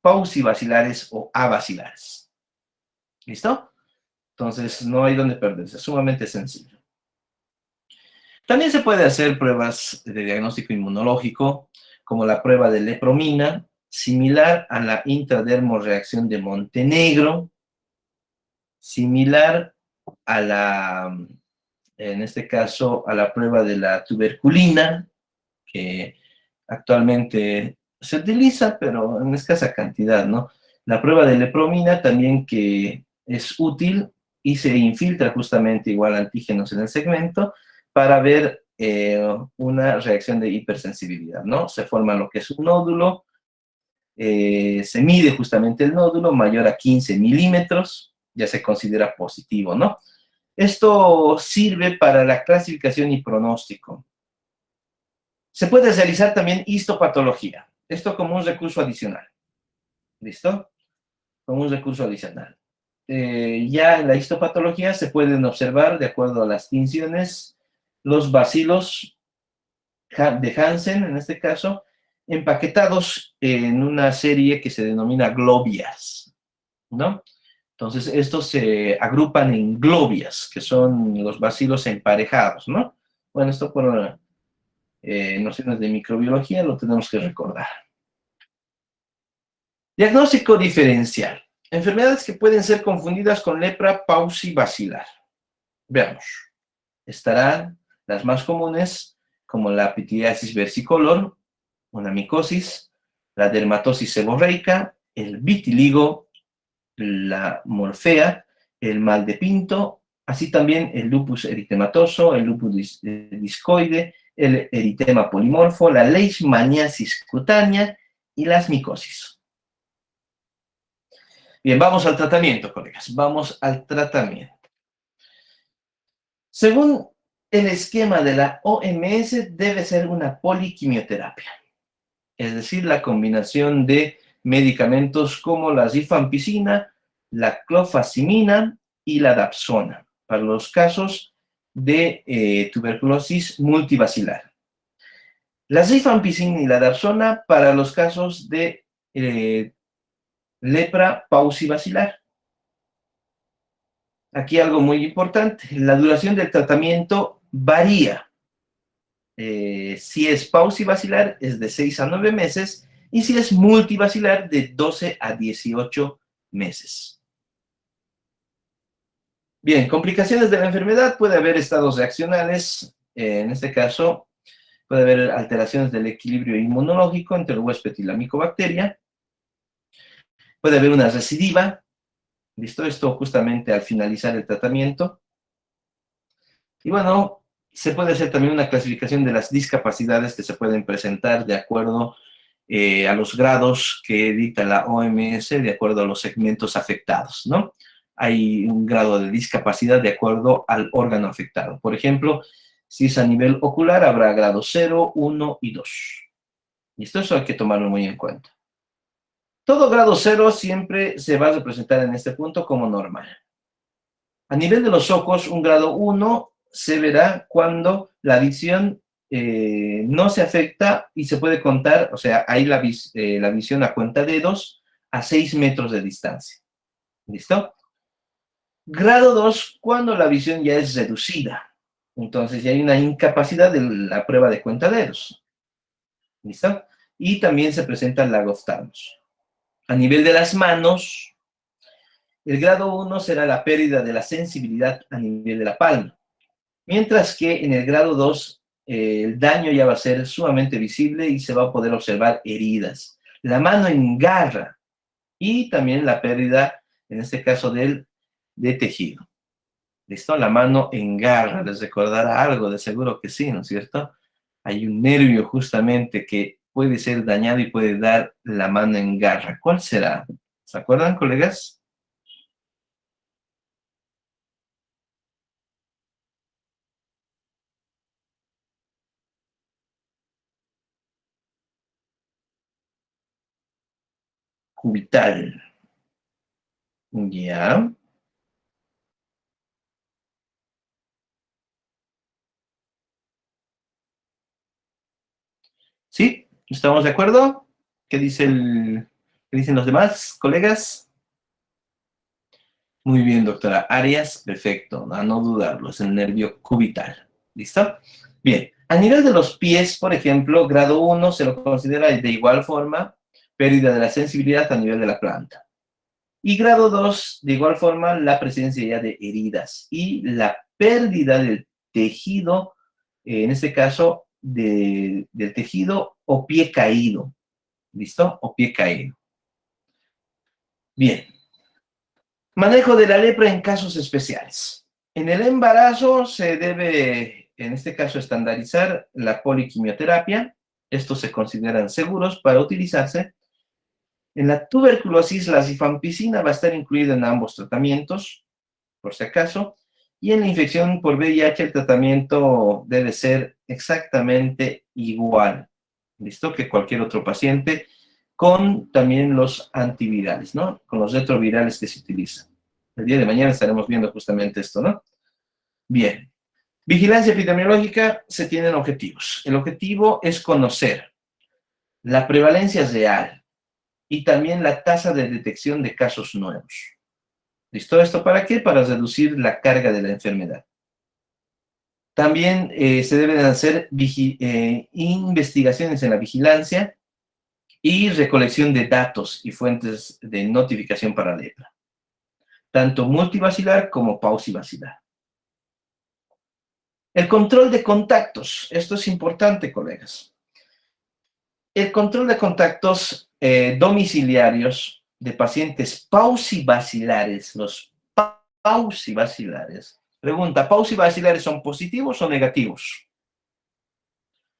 Speaker 1: paucibacilares o abacilares. ¿Listo? Entonces, no hay donde perderse, es sumamente sencillo. También se puede hacer pruebas de diagnóstico inmunológico, como la prueba de lepromina, similar a la intradermoreacción de Montenegro, similar a la, en este caso, a la prueba de la tuberculina, que actualmente se utiliza, pero en escasa cantidad, ¿no? La prueba de lepromina también, que es útil y se infiltra justamente igual antígenos en el segmento para ver una reacción de hipersensibilidad, ¿no? Se forma lo que es un nódulo, se mide justamente el nódulo, mayor a 15 milímetros, ya se considera positivo, ¿no? Esto sirve para la clasificación y pronóstico. Se puede realizar también histopatología, esto como un recurso adicional. ¿Listo? Como un recurso adicional. Ya en la histopatología se pueden observar, de acuerdo a las tinciones, los bacilos de Hansen, en este caso, empaquetados en una serie que se denomina globias, ¿no? Entonces, estos se agrupan en globias, que son los bacilos emparejados, ¿no? Bueno, esto por nociones de microbiología lo tenemos que recordar. Diagnóstico diferencial. Enfermedades que pueden ser confundidas con lepra paucibacilar. Veamos. Estarán las más comunes, como la pityriasis versicolor, una micosis, la dermatosis seborreica, el vitiligo, la morfea, el mal de Pinto, así también el lupus eritematoso, el lupus discoide, el eritema polimorfo, la leishmaniasis cutánea y las micosis. Bien, vamos al tratamiento, colegas. Vamos al tratamiento. Según el esquema de la OMS, debe ser una poliquimioterapia, es decir, la combinación de medicamentos como la rifampicina, la clofazimina y la dapsona, para los casos de tuberculosis multibacilar. La rifampicina y la dapsona para los casos de lepra paucibacilar. Aquí algo muy importante, la duración del tratamiento varía. Si es paucibacilar es de 6 a 9 meses y si es multibacilar de 12 a 18 meses. Bien, complicaciones de la enfermedad, puede haber estados reaccionales, en este caso puede haber alteraciones del equilibrio inmunológico entre el huésped y la micobacteria, puede haber una recidiva, ¿listo? Esto justamente al finalizar el tratamiento. Y bueno, se puede hacer también una clasificación de las discapacidades que se pueden presentar de acuerdo a los grados que dicta la OMS, de acuerdo a los segmentos afectados, ¿no? Hay un grado de discapacidad de acuerdo al órgano afectado. Por ejemplo, si es a nivel ocular, habrá grado 0, 1 y 2. Y eso hay que tomarlo muy en cuenta. Todo grado 0 siempre se va a representar en este punto como normal. A nivel de los ojos, un grado 1 se verá cuando la visión no se afecta y se puede contar, o sea, hay la visión a cuentadedos a 6 metros de distancia. ¿Listo? Grado 2, cuando la visión ya es reducida. Entonces ya hay una incapacidad de la prueba de cuentadedos. ¿Listo? Y también se presentan lagoftalmos. A nivel de las manos, el grado 1 será la pérdida de la sensibilidad a nivel de la palma. Mientras que en el grado 2, el daño ya va a ser sumamente visible y se va a poder observar heridas. La mano engarra y también la pérdida, en este caso, de tejido. ¿Listo? La mano engarra, les recordará algo, de seguro que sí, ¿no es cierto? Hay un nervio justamente que puede ser dañado y puede dar la mano en garra. ¿Cuál será? ¿Se acuerdan, colegas? Cubital. Ya. ¿Sí? ¿Estamos de acuerdo? ¿Qué dice qué dicen los demás, colegas? Muy bien, doctora Arias. Perfecto. A no dudarlo. Es el nervio cubital. ¿Listo? Bien. A nivel de los pies, por ejemplo, grado uno se lo considera de igual forma pérdida de la sensibilidad a nivel de la planta. Y grado 2 de igual forma, la presencia ya de heridas y la pérdida del tejido, en este caso, del tejido o pie caído. ¿Listo? O pie caído. Bien. Manejo de la lepra en casos especiales. En el embarazo se debe, en este caso, estandarizar la poliquimioterapia. Estos se consideran seguros para utilizarse. En la tuberculosis, la rifampicina va a estar incluida en ambos tratamientos, por si acaso. Y en la infección por VIH el tratamiento debe ser exactamente igual, ¿listo? Que cualquier otro paciente, con también los antivirales, ¿no? Con los retrovirales que se utilizan. El día de mañana estaremos viendo justamente esto, ¿no? Bien. Vigilancia epidemiológica, se tienen objetivos. El objetivo es conocer la prevalencia real y también la tasa de detección de casos nuevos. ¿Listo? ¿Esto para qué? Para reducir la carga de la enfermedad. También se deben hacer investigaciones en la vigilancia y recolección de datos y fuentes de notificación para lepra, tanto multivacilar como pausivacilar. El control de contactos. Esto es importante, colegas. El control de contactos domiciliarios de pacientes pausivacilares, los pausivacilares. Pregunta, ¿pausivacilares son positivos o negativos?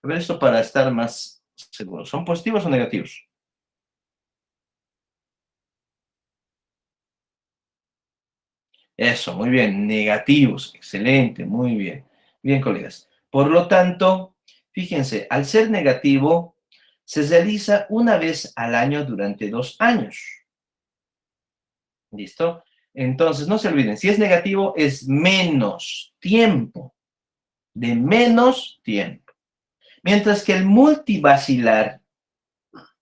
Speaker 1: A ver, esto para estar más seguro. ¿Son positivos o negativos? Eso, muy bien. Negativos. Excelente, muy bien. Bien, colegas. Por lo tanto, fíjense, al ser negativo, se realiza una vez al año durante 2 años. ¿Listo? Entonces, no se olviden, si es negativo, es menos tiempo, de menos tiempo. Mientras que el multivacilar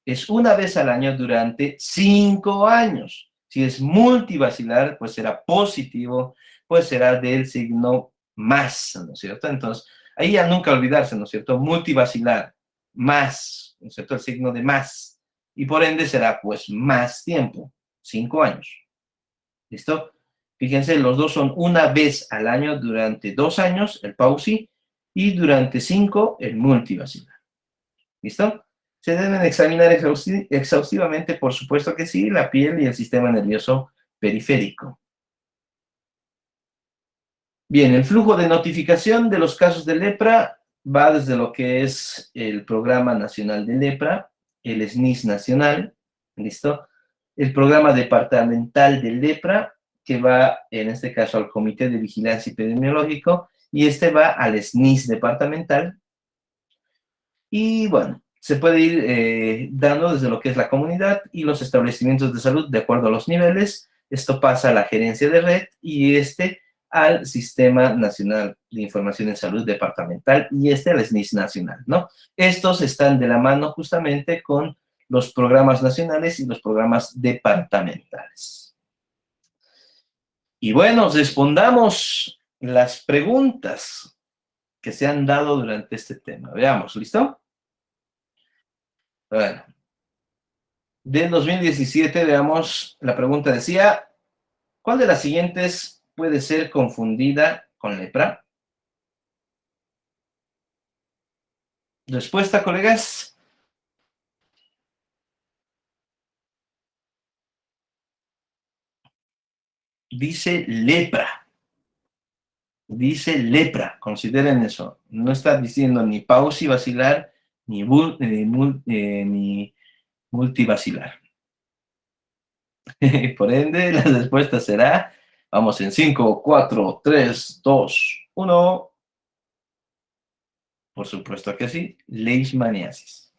Speaker 1: es una vez al año durante 5 años. Si es multivacilar, pues será positivo, pues será del signo más, ¿no es cierto? Entonces, ahí ya nunca olvidarse, ¿no es cierto? Multivacilar, más, ¿no es cierto? El signo de más. Y por ende será, pues, más tiempo, 5 años. ¿Listo? Fíjense, los dos son una vez al año durante 2 años, el pausi, y durante 5, el multivacilar. ¿Listo? Se deben examinar exhaustivamente, por supuesto que sí, la piel y el sistema nervioso periférico. Bien, el flujo de notificación de los casos de lepra va desde lo que es el Programa Nacional de Lepra, el SNIS nacional, ¿listo? El Programa Departamental de Lepra, que va en este caso al Comité de Vigilancia Epidemiológico, y este va al SNIS departamental. Y bueno, se puede ir dando desde lo que es la comunidad y los establecimientos de salud de acuerdo a los niveles. Esto pasa a la gerencia de red y este al Sistema Nacional de Información en Salud Departamental y este al SNIS nacional, ¿no? Estos están de la mano justamente con los programas nacionales y los programas departamentales. Y bueno, respondamos las preguntas que se han dado durante este tema. Veamos, ¿listo? Bueno, del 2017, veamos, la pregunta decía, ¿cuál de las siguientes puede ser confundida con lepra? Respuesta, colegas, dice lepra. Dice lepra, consideren eso. No está diciendo ni paucivacilar ni, ni multivacilar. Por ende, la respuesta será, vamos en 5, 4, 3, 2, 1. Por supuesto que sí, leishmaniasis.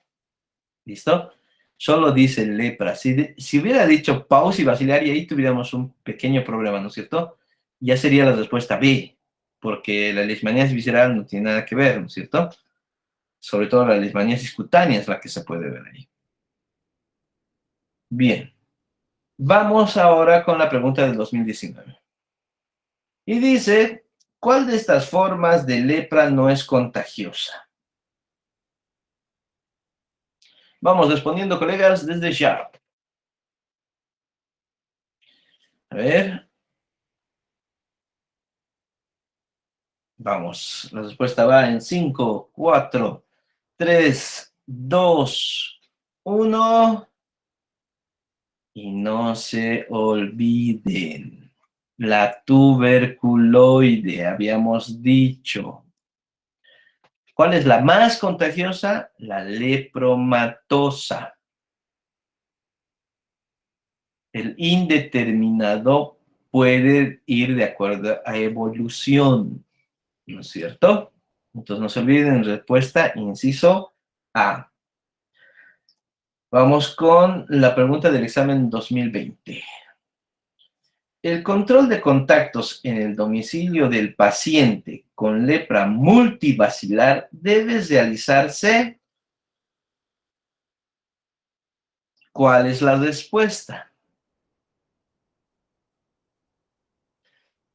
Speaker 1: ¿Listo? Solo dice lepra. Si hubiera dicho paucivacilar y ahí tuviéramos un pequeño problema, ¿no es cierto? Ya sería la respuesta B, porque la leishmaniasis visceral no tiene nada que ver, ¿no es cierto? Sobre todo la leishmaniasis cutánea es la que se puede ver ahí. Bien, vamos ahora con la pregunta del 2019. Y dice, ¿cuál de estas formas de lepra no es contagiosa? Vamos respondiendo, colegas, desde ya. A ver, vamos. La respuesta va en 5, 4, 3, 2, 1. Y no se olviden, la tuberculoide, habíamos dicho. ¿Cuál es la más contagiosa? La lepromatosa. El indeterminado puede ir de acuerdo a evolución, ¿no es cierto? Entonces no se olviden, respuesta, inciso A. Vamos con la pregunta del examen 2020. El control de contactos en el domicilio del paciente con lepra multivacilar debe realizarse. ¿Cuál es la respuesta?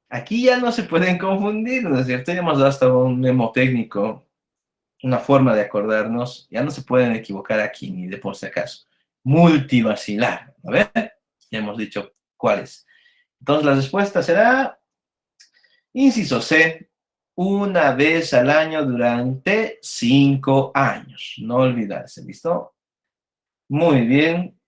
Speaker 1: Aquí ya no se pueden confundir, ¿no es cierto? Ya hemos dado hasta un memo técnico, una forma de acordarnos. Ya no se pueden equivocar aquí, ni de por si acaso. Multivacilar, a ver, ya hemos dicho cuál es. Entonces la respuesta será, inciso C, una vez al año durante 5 años. No olvidarse, ¿listo? Muy bien.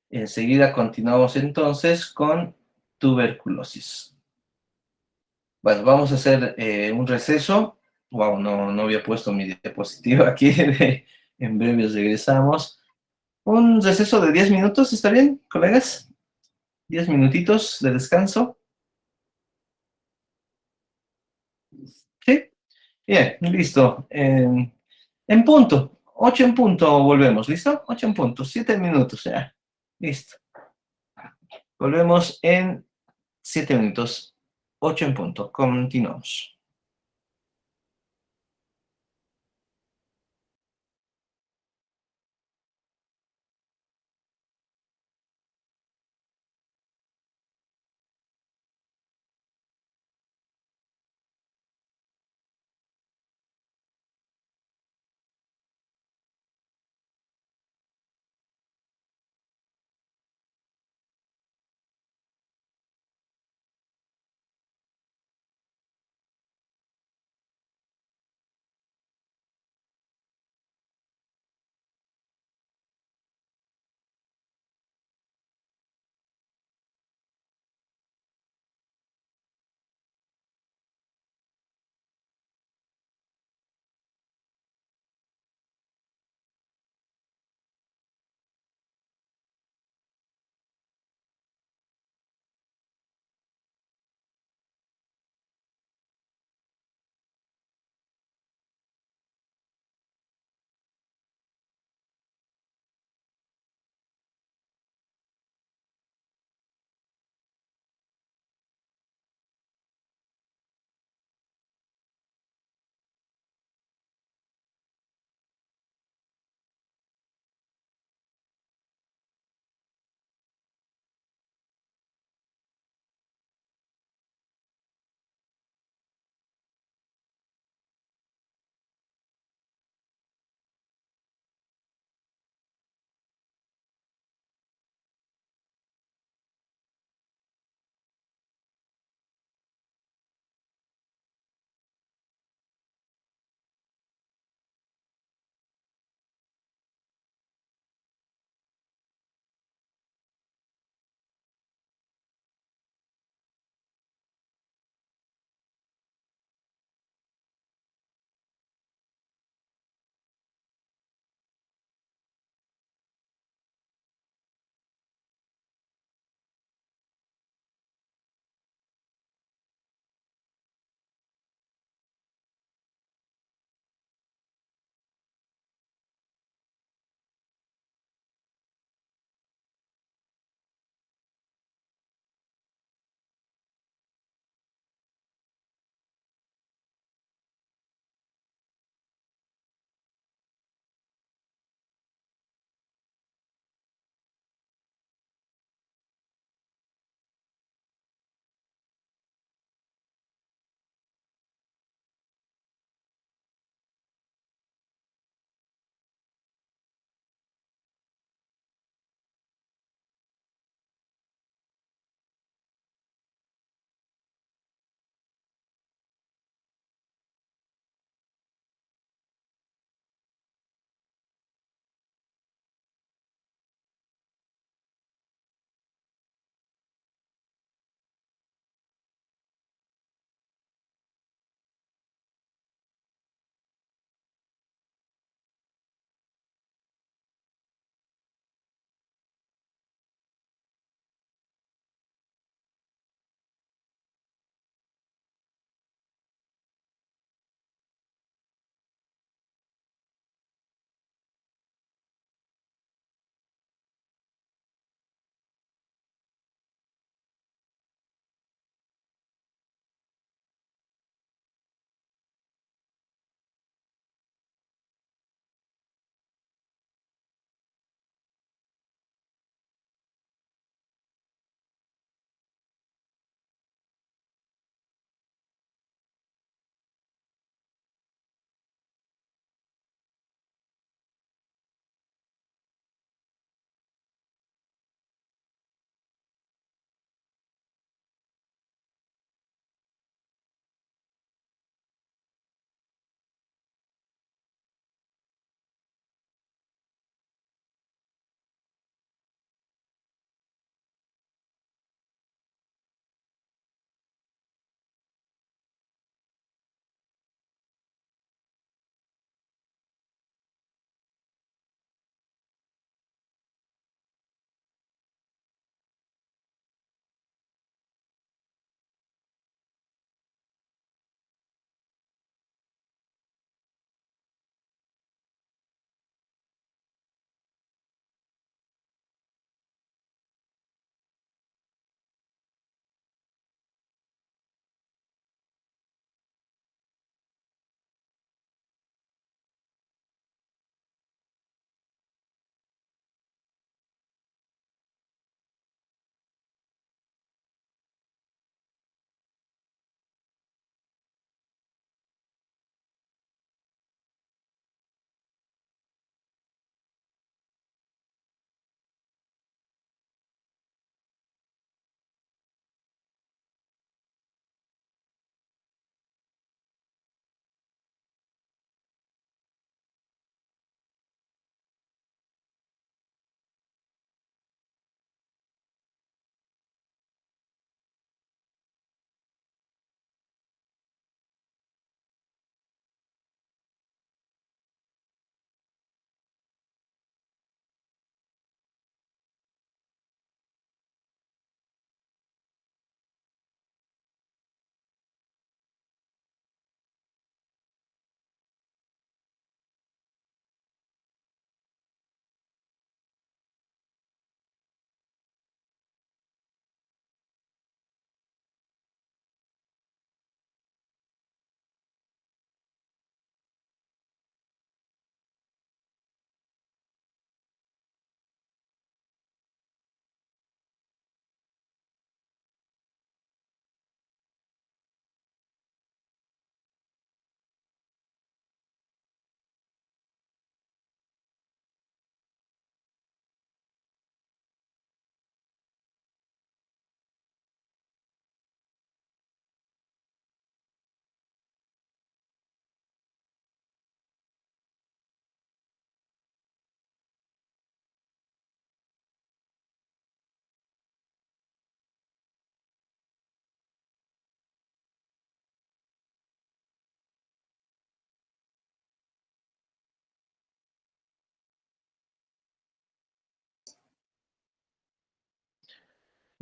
Speaker 1: Enseguida continuamos entonces con tuberculosis. Bueno, vamos a hacer un receso. Wow, no había puesto mi diapositiva aquí. En breve regresamos. Un receso de 10 minutos, ¿está bien, colegas? 10 minutitos de descanso. ¿Sí? Bien, listo. En punto. 8 en punto volvemos, ¿listo? 8 en punto. 7 minutos ya. Listo. Volvemos en 7 minutos. 8 en punto. Continuamos.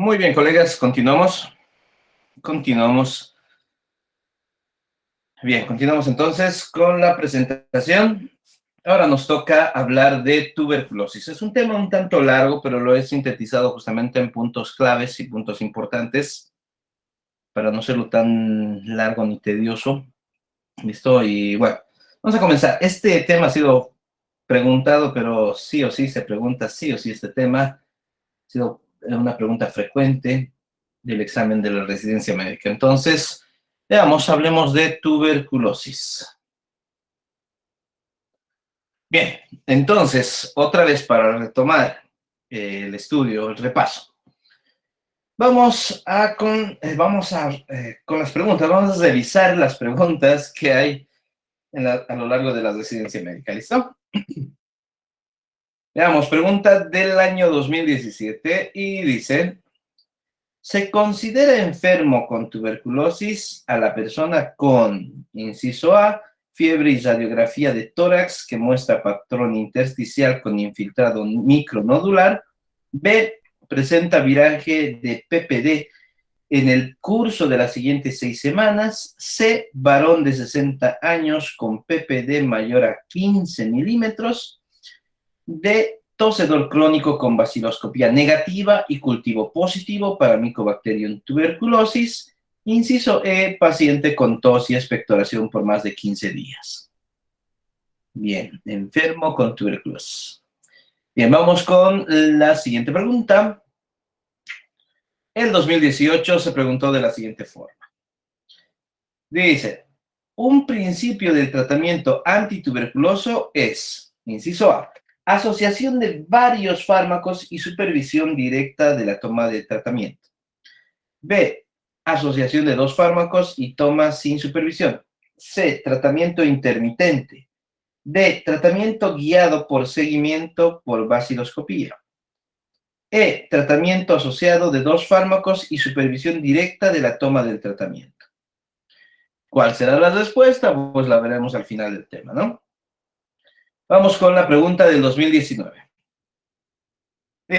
Speaker 1: Muy bien, colegas, continuamos. Continuamos. Bien, continuamos entonces con la presentación. Ahora nos toca hablar de tuberculosis. Es un tema un tanto largo, pero lo he sintetizado justamente en puntos claves y puntos importantes para no serlo tan largo ni tedioso. ¿Listo? Y bueno, vamos a comenzar. Este tema ha sido preguntado, pero sí o sí se pregunta sí o sí este tema. Ha sido una pregunta frecuente del examen de la residencia médica. Entonces, veamos, hablemos de tuberculosis. Bien, entonces, otra vez para retomar el estudio, el repaso. Con las preguntas, vamos a revisar las preguntas que hay a lo largo de la residencia médica. ¿Listo? Veamos, pregunta del año 2017 y dice, ¿se considera enfermo con tuberculosis a la persona con, inciso A, fiebre y radiografía de tórax que muestra patrón intersticial con infiltrado micronodular? B, presenta viraje de PPD en el curso de las siguientes 6 semanas. C, varón de 60 años con PPD mayor a 15 milímetros. D, tosedor crónico con baciloscopía negativa y cultivo positivo para Mycobacterium tuberculosis. Inciso E, paciente con tos y expectoración por más de 15 días. Bien, enfermo con tuberculosis. Bien, vamos con la siguiente pregunta. En 2018 se preguntó de la siguiente forma. Dice, un principio del tratamiento antituberculoso es, inciso A, asociación de varios fármacos y supervisión directa de la toma de tratamiento. B, asociación de dos fármacos y toma sin supervisión. C, tratamiento intermitente. D, tratamiento guiado por seguimiento por baciloscopía. E, tratamiento asociado de dos fármacos y supervisión directa de la toma del tratamiento. ¿Cuál será la respuesta? Pues la veremos al final del tema, ¿no? Vamos con la pregunta del 2019.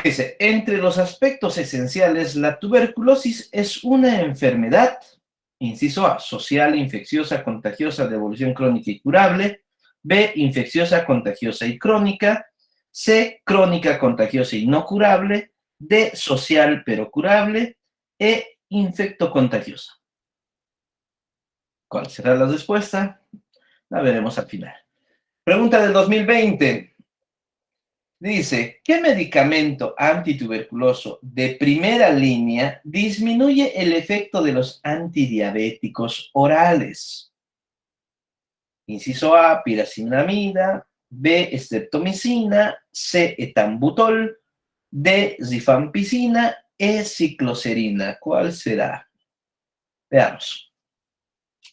Speaker 1: Dice, entre los aspectos esenciales, la tuberculosis es una enfermedad, inciso A, social, infecciosa, contagiosa, de evolución crónica y curable. B, infecciosa, contagiosa y crónica. C, crónica, contagiosa y no curable. D, social pero curable. E, infectocontagiosa. ¿Cuál será la respuesta? La veremos al final. Pregunta del 2020. Dice, ¿qué medicamento antituberculoso de primera línea disminuye el efecto de los antidiabéticos orales? Inciso A, piracinamida. B, streptomicina. C, etambutol. D, rifampicina. E, cicloserina. ¿Cuál será? Veamos.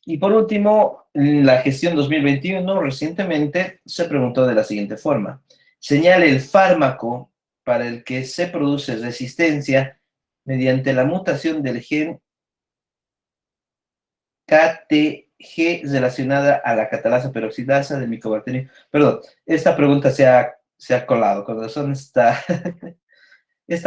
Speaker 1: Y por último, la gestión 2021 recientemente se preguntó de la siguiente forma. Señale el fármaco para el que se produce resistencia mediante la mutación del gen KTG relacionada a la catalasa peroxidasa del Mycobacterium. Perdón, esta pregunta se ha colado. Con razón esta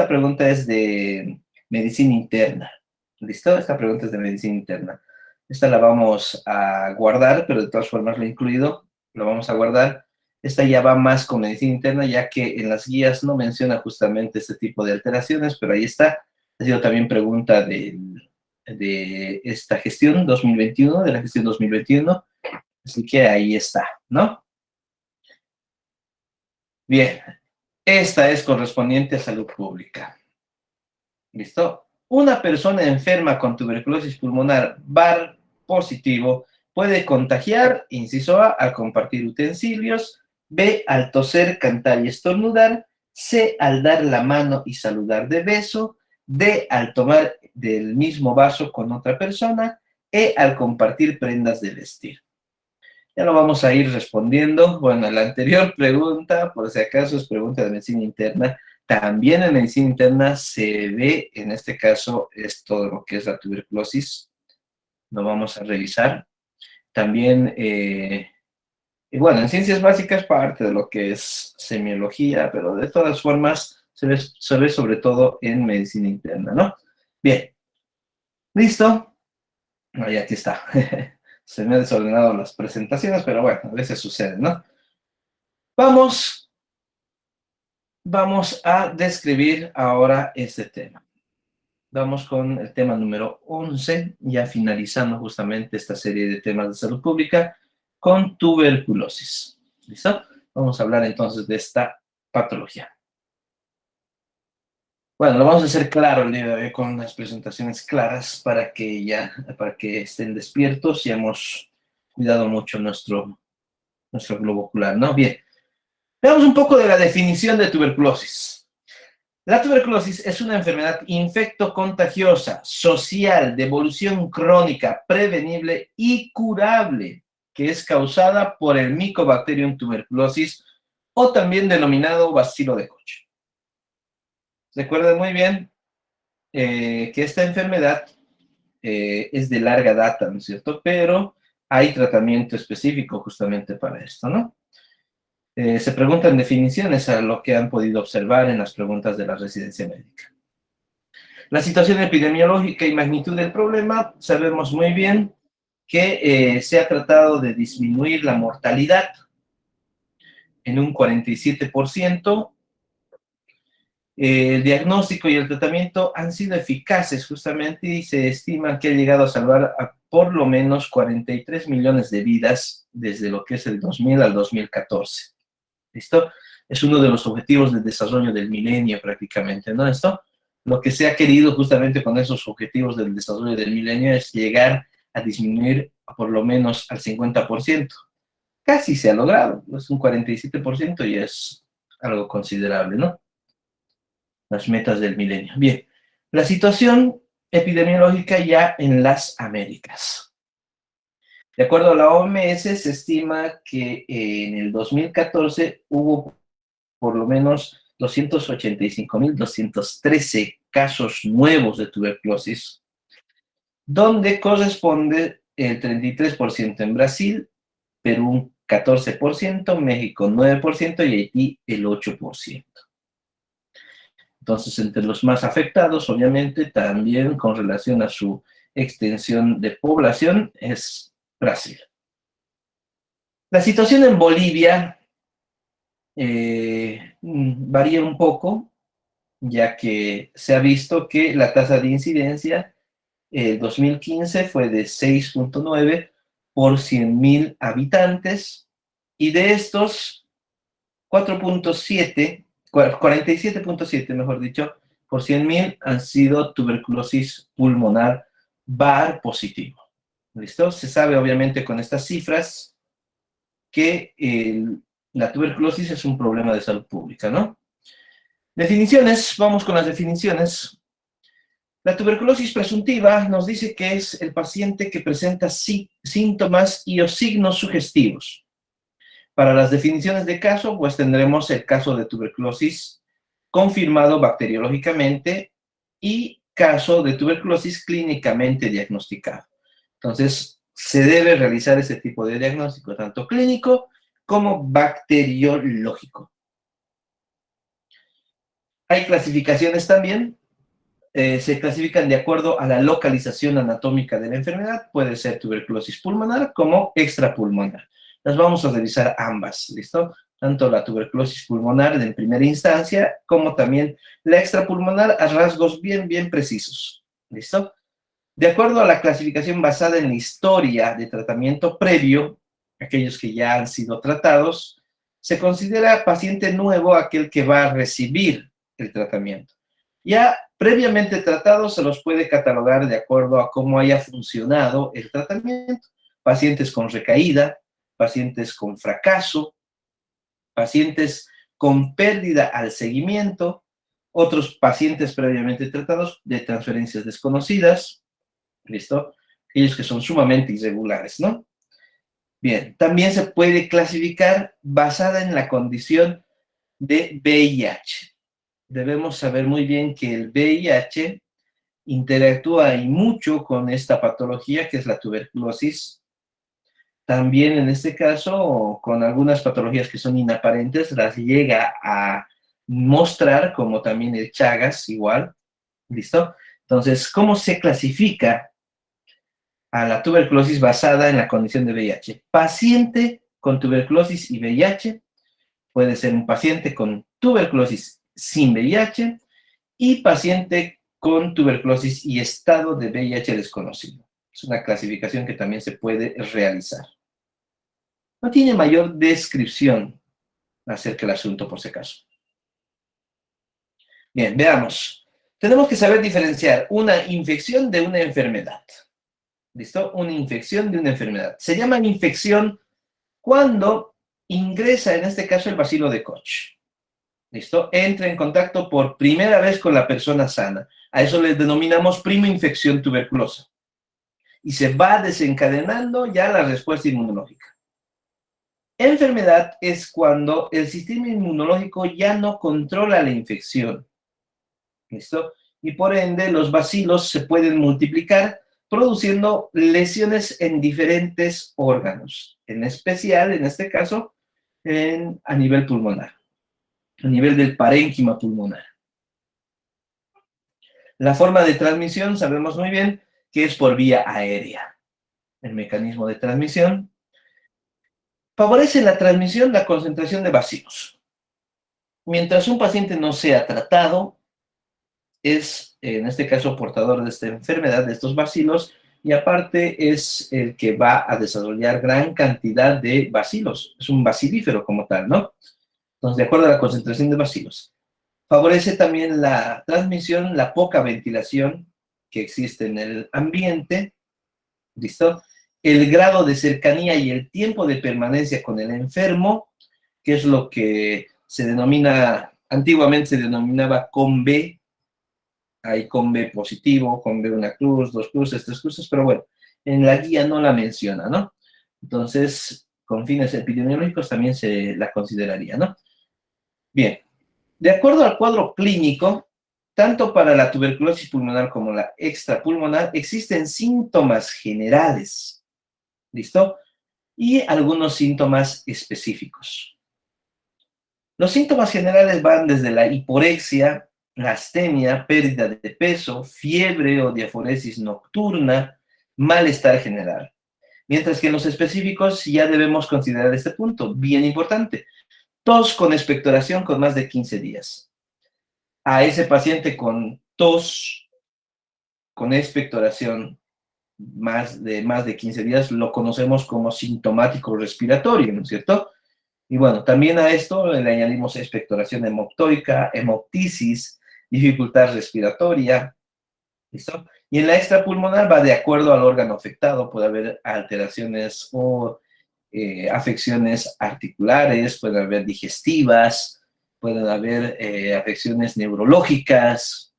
Speaker 1: pregunta es de medicina interna. ¿Listo? Esta pregunta es de medicina interna. Esta la vamos a guardar, pero de todas formas lo he incluido. Lo vamos a guardar. Esta ya va más con medicina interna, ya que en las guías no menciona justamente este tipo de alteraciones, pero ahí está. Ha sido también pregunta de esta gestión 2021, de la gestión 2021. Así que ahí está, ¿no? Bien, esta es correspondiente a salud pública. ¿Listo? Una persona enferma con tuberculosis pulmonar VAR positivo puede contagiar, inciso A, al compartir utensilios. B, al toser, cantar y estornudar. C, al dar la mano y saludar de beso. D, al tomar del mismo vaso con otra persona. E, al compartir prendas de vestir. Ya lo vamos a ir respondiendo. Bueno, la anterior pregunta, por si acaso, es pregunta de medicina interna. También en medicina interna se ve, en este caso, es todo lo que es la tuberculosis. Lo vamos a revisar. También, y bueno, en ciencias básicas parte de lo que es semiología, pero de todas formas Se ve sobre todo en medicina interna, ¿no? Bien, ¿listo? Ahí aquí está. Se me han desordenado las presentaciones, pero bueno, a veces sucede, ¿no? Vamos a describir ahora este tema. Vamos con el tema número 11, ya finalizando justamente esta serie de temas de salud pública con tuberculosis. ¿Listo? Vamos a hablar entonces de esta patología. Bueno, lo vamos a hacer claro el día de hoy con las presentaciones claras para que estén despiertos y hemos cuidado mucho nuestro globo ocular, ¿no? Bien, veamos un poco de la definición de tuberculosis. La tuberculosis es una enfermedad infectocontagiosa, social, de evolución crónica, prevenible y curable, que es causada por el Mycobacterium tuberculosis o también denominado bacilo de Koch. Recuerden muy bien que esta enfermedad es de larga data, ¿no es cierto? Pero hay tratamiento específico justamente para esto, ¿no? Se preguntan definiciones a lo que han podido observar en las preguntas de la residencia médica. La situación epidemiológica y magnitud del problema, sabemos muy bien que se ha tratado de disminuir la mortalidad en un 47%. El diagnóstico y el tratamiento han sido eficaces justamente y se estima que ha llegado a salvar a por lo menos 43 millones de vidas desde lo que es el 2000 al 2014. ¿Listo? Es uno de los objetivos de desarrollo del milenio prácticamente, ¿no? Esto, lo que se ha querido justamente con esos objetivos del desarrollo del milenio es llegar a disminuir por lo menos al 50%. Casi se ha logrado, es un 47% y es algo considerable, ¿no? Las metas del milenio. Bien, la situación epidemiológica ya en las Américas. De acuerdo a la OMS, se estima que en el 2014 hubo por lo menos 285.213 casos nuevos de tuberculosis, donde corresponde el 33% en Brasil, Perú un 14%, México 9% y Haití el 8%. Entonces, entre los más afectados, obviamente, también con relación a su extensión de población, es Brasil. La situación en Bolivia varía un poco, ya que se ha visto que la tasa de incidencia en 2015 fue de 6.9 por 100.000 habitantes, y de estos 47.7, mejor dicho, por 100.000 han sido tuberculosis pulmonar VAR positivo. ¿Listo? Se sabe obviamente con estas cifras que la tuberculosis es un problema de salud pública, ¿no? Definiciones, vamos con las definiciones. La tuberculosis presuntiva nos dice que es el paciente que presenta síntomas y o signos sugestivos. Para las definiciones de caso, pues tendremos el caso de tuberculosis confirmado bacteriológicamente y caso de tuberculosis clínicamente diagnosticado. Entonces, se debe realizar ese tipo de diagnóstico, tanto clínico como bacteriológico. Hay clasificaciones también. Se clasifican de acuerdo a la localización anatómica de la enfermedad. Puede ser tuberculosis pulmonar como extrapulmonar. Las vamos a revisar ambas, ¿listo? Tanto la tuberculosis pulmonar en primera instancia como también la extrapulmonar a rasgos bien precisos, ¿listo? De acuerdo a la clasificación basada en la historia de tratamiento previo, aquellos que ya han sido tratados, se considera paciente nuevo aquel que va a recibir el tratamiento. Ya previamente tratados se los puede catalogar de acuerdo a cómo haya funcionado el tratamiento. Pacientes con recaída, pacientes con fracaso, pacientes con pérdida al seguimiento, otros pacientes previamente tratados de transferencias desconocidas, ¿listo? Aquellos que son sumamente irregulares, ¿no? Bien, también se puede clasificar basada en la condición de VIH. Debemos saber muy bien que el VIH interactúa y mucho con esta patología que es la tuberculosis. También en este caso, con algunas patologías que son inaparentes, las llega a mostrar, como también el Chagas, igual. ¿Listo? Entonces, ¿cómo se clasifica a la tuberculosis basada en la condición de VIH? Paciente con tuberculosis y VIH, puede ser un paciente con tuberculosis sin VIH y paciente con tuberculosis y estado de VIH desconocido. Es una clasificación que también se puede realizar. No tiene mayor descripción acerca del asunto, por si acaso. Bien, veamos. Tenemos que saber diferenciar una infección de una enfermedad. ¿Listo? Una infección de una enfermedad. Se llama infección cuando ingresa, en este caso, el bacilo de Koch. ¿Listo? Entra en contacto por primera vez con la persona sana. A eso le denominamos primoinfección tuberculosa. Y se va desencadenando ya la respuesta inmunológica. Enfermedad es cuando el sistema inmunológico ya no controla la infección. ¿Listo? Y por ende los bacilos se pueden multiplicar produciendo lesiones en diferentes órganos, en especial, en este caso, a nivel pulmonar, a nivel del parénquima pulmonar. La forma de transmisión sabemos muy bien que es por vía aérea. El mecanismo de transmisión favorece la transmisión la concentración de bacilos. Mientras un paciente no sea tratado, es, en este caso, portador de esta enfermedad, de estos bacilos, y aparte es el que va a desarrollar gran cantidad de bacilos. Es un bacilífero como tal, ¿no? Entonces, de acuerdo a la concentración de bacilos. Favorece también la transmisión, la poca ventilación que existe en el ambiente, ¿listo? El grado de cercanía y el tiempo de permanencia con el enfermo, que es lo que se denomina, antiguamente se denominaba con B. Hay con B positivo, con B una cruz, dos cruces, tres cruces, pero bueno, en la guía no la menciona, ¿no? Entonces, con fines epidemiológicos también se la consideraría, ¿no? Bien, de acuerdo al cuadro clínico, tanto para la tuberculosis pulmonar como la extrapulmonar, existen síntomas generales, ¿listo? Y algunos síntomas específicos. Los síntomas generales van desde la hiporexia, la astenia, pérdida de peso, fiebre o diaforesis nocturna, malestar general. Mientras que en los específicos ya debemos considerar este punto, bien importante. Tos con expectoración con más de 15 días. A ese paciente con tos, con expectoración más de 15 días, lo conocemos como sintomático respiratorio, ¿no es cierto? Y bueno, también a esto le añadimos expectoración hemoptóica, hemoptisis, dificultad respiratoria, ¿listo? Y en la extrapulmonar va de acuerdo al órgano afectado, puede haber alteraciones o afecciones articulares, puede haber digestivas, pueden haber afecciones neurológicas,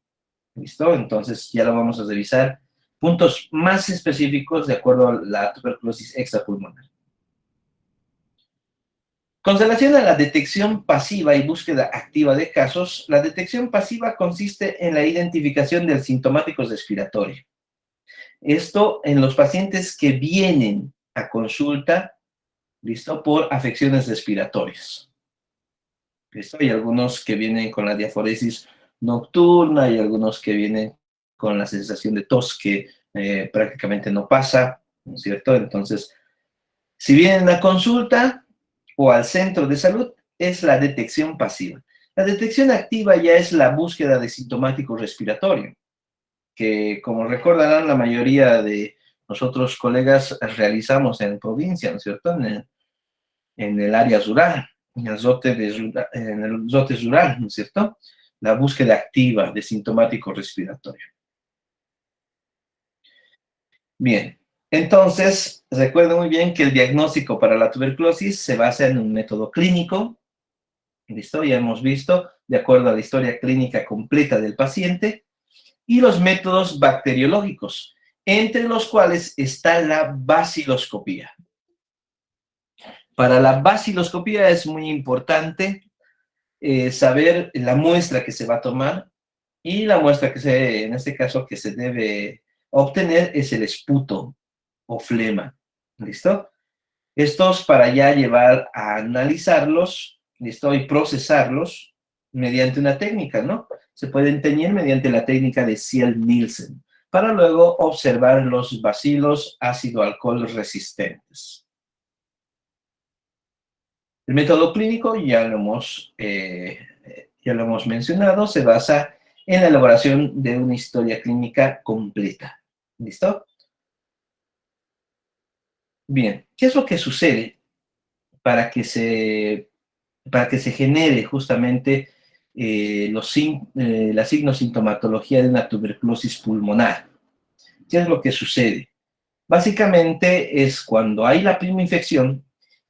Speaker 1: ¿listo? Entonces ya lo vamos a revisar. Puntos más específicos de acuerdo a la tuberculosis extrapulmonar. Con relación a la detección pasiva y búsqueda activa de casos, la detección pasiva consiste en la identificación del sintomático respiratorio. Esto en los pacientes que vienen a consulta, ¿listo? Por afecciones respiratorias. ¿Listo? Hay algunos que vienen con la diaforesis nocturna y algunos que vienen con la sensación de tos que prácticamente no pasa, ¿no es cierto? Entonces, si vienen a consulta o al centro de salud, es la detección pasiva. La detección activa ya es la búsqueda de sintomático respiratorio, que como recordarán la mayoría de nosotros colegas realizamos en provincia, ¿no es cierto? En el área rural, en el zote rural, ¿no es cierto? La búsqueda activa de sintomático respiratorio. Bien, entonces, recuerden muy bien que el diagnóstico para la tuberculosis se basa en un método clínico, ¿listo? Ya hemos visto, de acuerdo a la historia clínica completa del paciente, y los métodos bacteriológicos, entre los cuales está la baciloscopía. Para la baciloscopía es muy importante saber la muestra que se va a tomar, y la muestra en este caso, que se debe obtener es el esputo o flema, ¿listo? Estos para ya llevar a analizarlos, ¿listo? Y procesarlos, mediante una técnica, ¿no? Se pueden teñir mediante la técnica de Ciel-Nielsen, para luego observar los bacilos ácido-alcohol resistentes. El método clínico, ya lo hemos mencionado, se basa en la elaboración de una historia clínica completa. ¿Listo? Bien, ¿qué es lo que sucede para que se genere justamente la signosintomatología de una tuberculosis pulmonar? ¿Qué es lo que sucede? Básicamente es cuando hay la prima infección,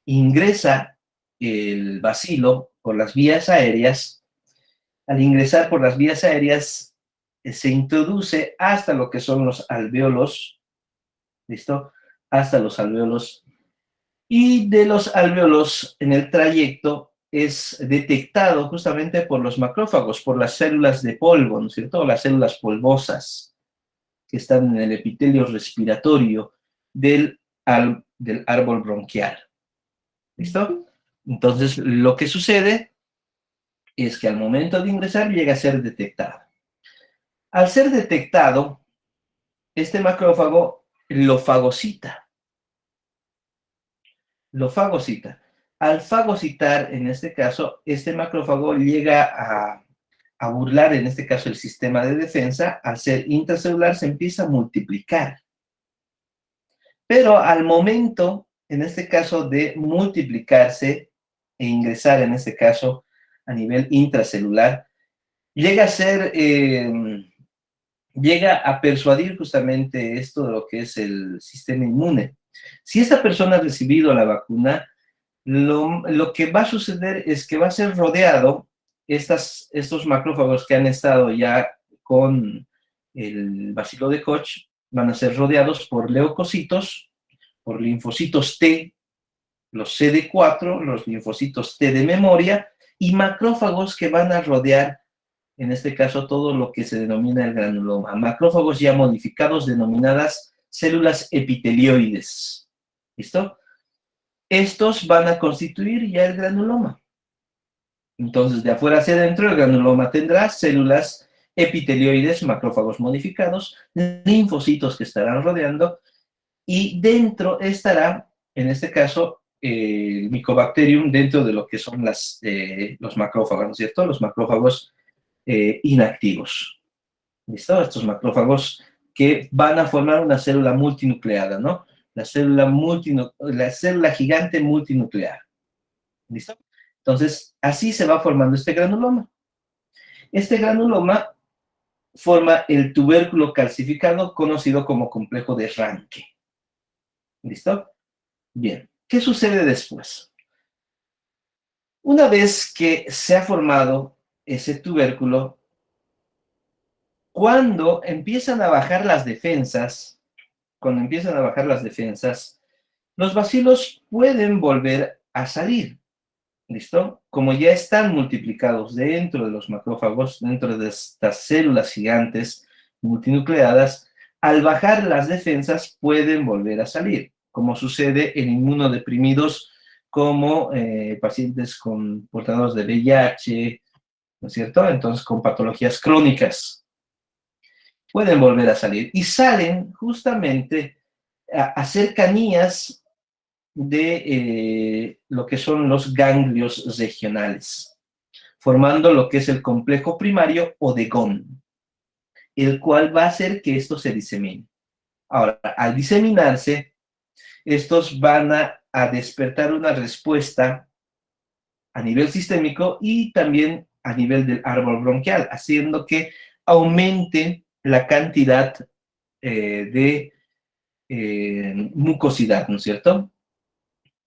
Speaker 1: ingresa el bacilo por las vías aéreas. Al ingresar por las vías aéreas, se introduce hasta lo que son los alvéolos, ¿listo? Hasta los alvéolos. Y de los alvéolos en el trayecto es detectado justamente por los macrófagos, por las células de polvo, ¿no es cierto? Las células polvosas que están en el epitelio respiratorio del árbol bronquial. ¿Listo? Entonces, lo que sucede es que al momento de ingresar llega a ser detectado. Al ser detectado, este macrófago lo fagocita. Lo fagocita. Al fagocitar, en este caso, este macrófago llega a burlar, en este caso, el sistema de defensa. Al ser intracelular, se empieza a multiplicar. Pero al momento, en este caso, de multiplicarse e ingresar, en este caso, a nivel intracelular, llega a ser, llega a persuadir justamente esto de lo que es el sistema inmune. Si esta persona ha recibido la vacuna, lo que va a suceder es que va a ser rodeado, estos macrófagos que han estado ya con el bacilo de Koch, van a ser rodeados por leucocitos, por linfocitos T, los CD4, los linfocitos T de memoria, y macrófagos que van a rodear, en este caso, todo lo que se denomina el granuloma. Macrófagos ya modificados, denominadas células epitelioides. ¿Listo? Estos van a constituir ya el granuloma. Entonces, de afuera hacia adentro, el granuloma tendrá células epitelioides, macrófagos modificados, linfocitos que estarán rodeando, y dentro estará, en este caso, el Mycobacterium dentro de lo que son los macrófagos, ¿no es cierto? Los macrófagos inactivos. ¿Listo? Estos macrófagos que van a formar una célula multinucleada, ¿no? La célula gigante multinuclear. ¿Listo? Entonces, así se va formando este granuloma. Este granuloma forma el tubérculo calcificado conocido como complejo de Ranke. ¿Listo? Bien, ¿qué sucede después? Una vez que se ha formado ese tubérculo, cuando empiezan a bajar las defensas, los bacilos pueden volver a salir. ¿Listo? Como ya están multiplicados dentro de los macrófagos, dentro de estas células gigantes multinucleadas, al bajar las defensas pueden volver a salir, como sucede en inmunodeprimidos como pacientes con portadores de VIH, ¿no es cierto? Entonces, con patologías crónicas, pueden volver a salir y salen justamente a cercanías de lo que son los ganglios regionales, formando lo que es el complejo primario o de Ghon, el cual va a hacer que esto se disemine. Ahora, al diseminarse, estos van a despertar una respuesta a nivel sistémico y también a nivel del árbol bronquial, haciendo que aumente la cantidad de mucosidad, ¿no es cierto?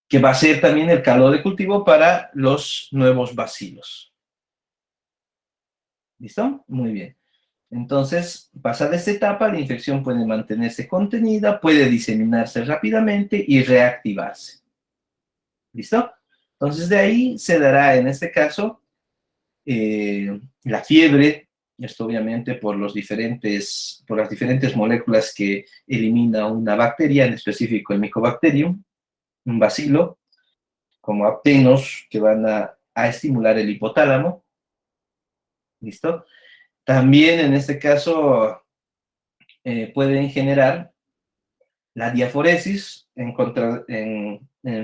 Speaker 1: Que va a ser también el caldo de cultivo para los nuevos bacilos. ¿Listo? Muy bien. Entonces, pasada esta etapa, la infección puede mantenerse contenida, puede diseminarse rápidamente y reactivarse. ¿Listo? Entonces, de ahí se dará, en este caso, la fiebre, esto obviamente por las diferentes moléculas que elimina una bacteria, en específico el Mycobacterium, un bacilo, como aptenos que van a estimular el hipotálamo, ¿Listo? También en este caso pueden generar la diaforesis en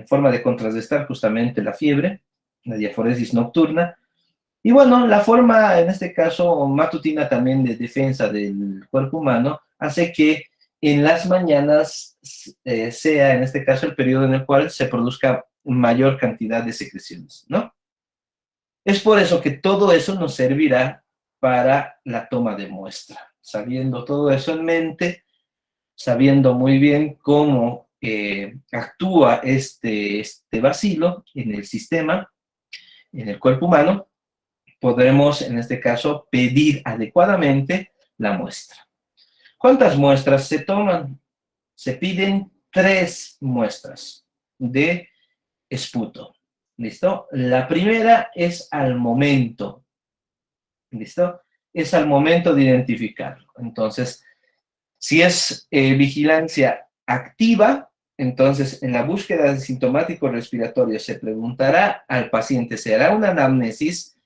Speaker 1: forma de contrarrestar justamente la fiebre, la diaforesis nocturna. Y bueno, la forma, en este caso, matutina también de defensa del cuerpo humano, hace que en las mañanas sea, en este caso, el periodo en el cual se produzca mayor cantidad de secreciones, ¿no? Es por eso que todo eso nos servirá para la toma de muestra. Sabiendo todo eso en mente, sabiendo muy bien cómo actúa este bacilo en el sistema, en el cuerpo humano, podremos, en este caso, pedir adecuadamente la muestra. ¿Cuántas muestras se toman? Se piden 3 muestras de esputo. ¿Listo? La primera es al momento. ¿Listo? Es al momento de identificarlo. Entonces, si es vigilancia activa, entonces en la búsqueda de sintomático respiratorio se preguntará al paciente, se hará una anamnesis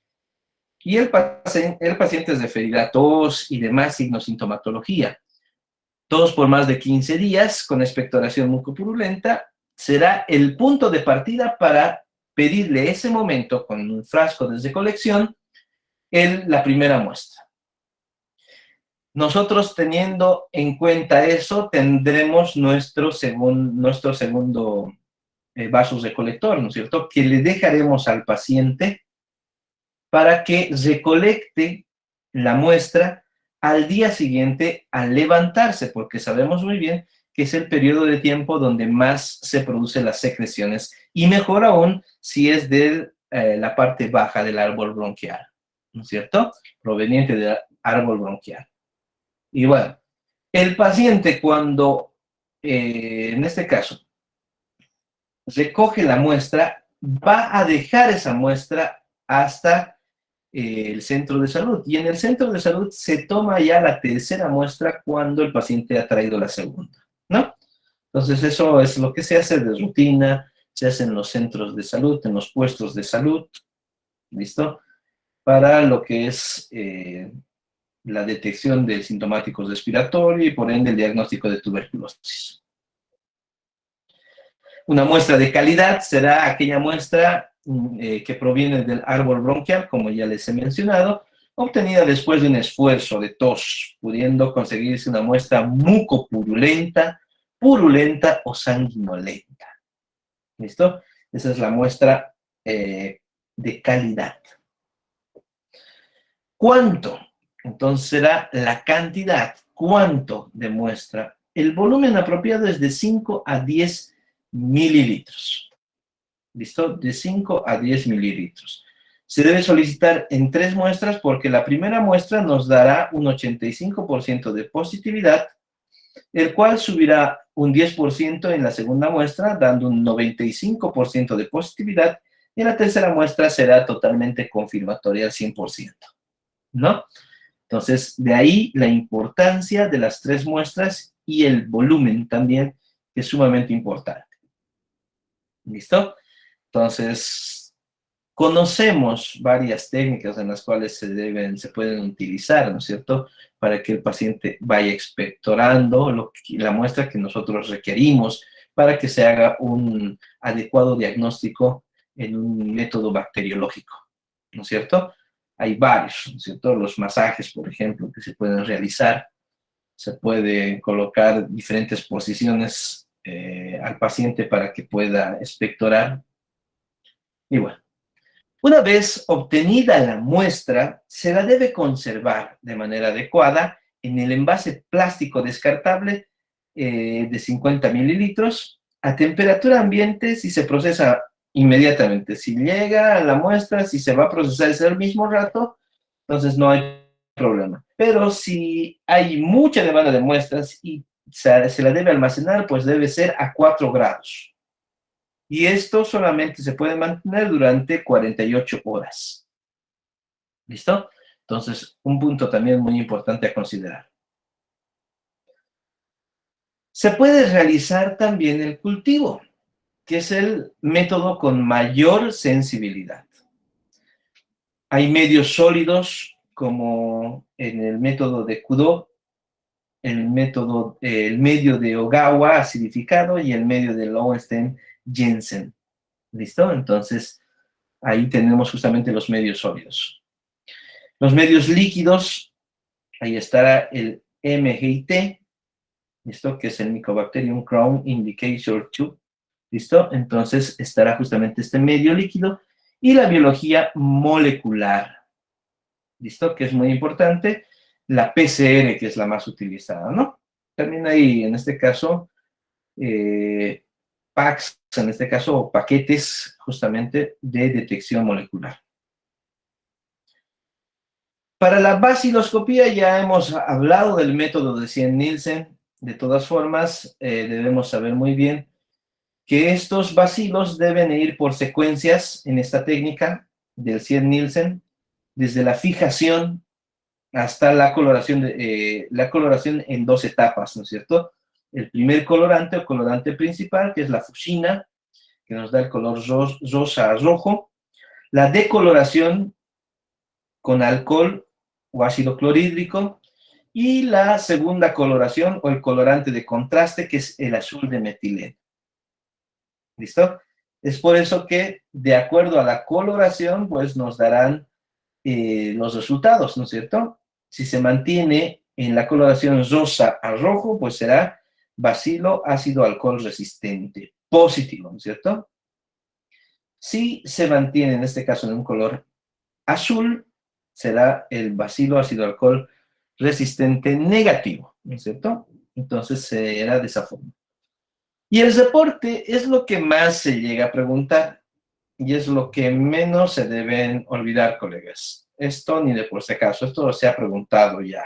Speaker 1: y el paciente referirá tos y demás signos sintomatología. Tos por más de 15 días con expectoración mucopurulenta será el punto de partida para pedirle ese momento con un frasco de recolección la primera muestra. Nosotros teniendo en cuenta eso, tendremos nuestro segundo vaso recolector, ¿no es cierto? Que le dejaremos al paciente para que recolecte la muestra al día siguiente al levantarse, porque sabemos muy bien que es el periodo de tiempo donde más se producen las secreciones, y mejor aún si es de la parte baja del árbol bronquial, ¿no es cierto? Proveniente del árbol bronquial. Y bueno, el paciente cuando, en este caso, recoge la muestra, va a dejar esa muestra hasta el centro de salud. Y en el centro de salud se toma ya la tercera muestra cuando el paciente ha traído la segunda, ¿no? Entonces eso es lo que se hace de rutina, se hace en los centros de salud, en los puestos de salud, ¿listo? Para lo que es la detección de sintomáticos respiratorios y por ende el diagnóstico de tuberculosis. Una muestra de calidad será aquella muestra que proviene del árbol bronquial, como ya les he mencionado, obtenida después de un esfuerzo de tos, pudiendo conseguirse una muestra mucopurulenta, purulenta o sanguinolenta. ¿Listo? Esa es la muestra de calidad. ¿Cuánto? Entonces será la cantidad. ¿Cuánto de muestra? El volumen apropiado es de 5 a 10 mililitros. ¿Listo? De 5 a 10 mililitros. Se debe solicitar en 3 muestras porque la primera muestra nos dará un 85% de positividad, el cual subirá un 10% en la segunda muestra, dando un 95% de positividad, y la tercera muestra será totalmente confirmatoria al 100%, ¿no? Entonces, de ahí la importancia de las 3 muestras y el volumen también, que es sumamente importante. ¿Listo? Entonces, conocemos varias técnicas en las cuales se pueden utilizar, ¿no es cierto?, para que el paciente vaya expectorando la muestra que nosotros requerimos para que se haga un adecuado diagnóstico en un método bacteriológico, ¿no es cierto? Hay varios, ¿no es cierto? Los masajes, por ejemplo, que se pueden realizar, se pueden colocar diferentes posiciones al paciente para que pueda expectorar. Y bueno, una vez obtenida la muestra, se la debe conservar de manera adecuada en el envase plástico descartable de 50 mililitros a temperatura ambiente si se procesa inmediatamente. Si llega a la muestra, si se va a procesar ese mismo rato, entonces no hay problema. Pero si hay mucha demanda de muestras y se la debe almacenar, pues debe ser a 4 grados. Y esto solamente se puede mantener durante 48 horas. ¿Listo? Entonces, un punto también muy importante a considerar. Se puede realizar también el cultivo, que es el método con mayor sensibilidad. Hay medios sólidos como en el método de Kudo, el medio de Ogawa acidificado y el medio de Lowenstein-Jensen. ¿Listo? Entonces, ahí tenemos justamente los medios sólidos. Los medios líquidos, ahí estará el MGIT, ¿listo? Que es el Mycobacterium Crown Indicator Tube, ¿listo? Entonces, estará justamente este medio líquido y la biología molecular, ¿listo? Que es muy importante. La PCR, que es la más utilizada, ¿no? También hay, en este caso, packs, en este caso, o paquetes justamente de detección molecular. Para la baciloscopía ya hemos hablado del método de Cien-Nielsen. De todas formas, debemos saber muy bien que estos bacilos deben ir por secuencias en esta técnica del Cien-Nielsen, desde la fijación hasta la coloración en dos etapas, ¿no es cierto? El primer colorante o colorante principal, que es la fuchsina, que nos da el color rosa rojo. La decoloración con alcohol o ácido clorhídrico. Y la segunda coloración o el colorante de contraste, que es el azul de metileno. ¿Listo? Es por eso que, de acuerdo a la coloración, pues nos darán los resultados, ¿no es cierto? Si se mantiene en la coloración rosa a rojo, pues será bacilo ácido alcohol resistente, positivo, ¿no es cierto? Si se mantiene, en este caso, en un color azul, será el bacilo ácido alcohol resistente negativo, ¿no es cierto? Entonces será de esa forma. Y el reporte es lo que más se llega a preguntar y es lo que menos se deben olvidar, colegas. Esto ni de por si acaso, esto se ha preguntado ya.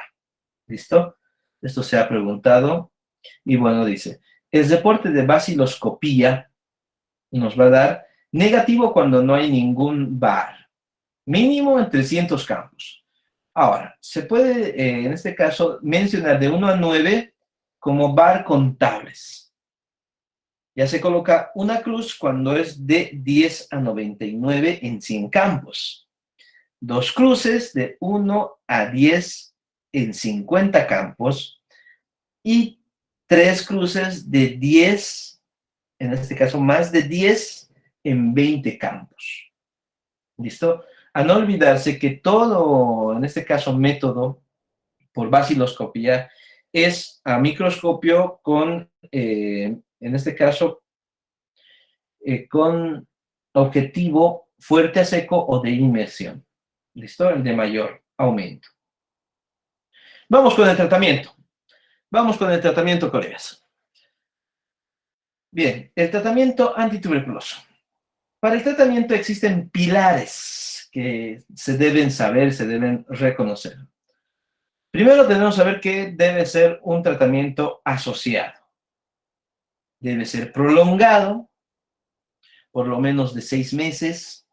Speaker 1: ¿Listo? Esto se ha preguntado y bueno, dice, el reporte de baciloscopía nos va a dar negativo cuando no hay ningún bar, mínimo en 300 campos. Ahora, se puede, en este caso, mencionar de 1 a 9 como bar contables. Ya se coloca una cruz cuando es de 10 a 99 en 100 campos. Dos cruces de 1 a 10 en 50 campos y tres cruces de 10, en este caso más de 10 en 20 campos. ¿Listo? A no olvidarse que todo, en este caso, método por baciloscopía es a microscopio con, en este caso, con objetivo fuerte a seco o de inmersión. ¿Listo? El de mayor aumento. Vamos con el tratamiento. Vamos con el tratamiento, colegas. Bien, el tratamiento antituberculoso. Para el tratamiento existen pilares que se deben saber, se deben reconocer. Primero tenemos que saber que debe ser un tratamiento asociado. Debe ser prolongado, por lo menos de 6 meses.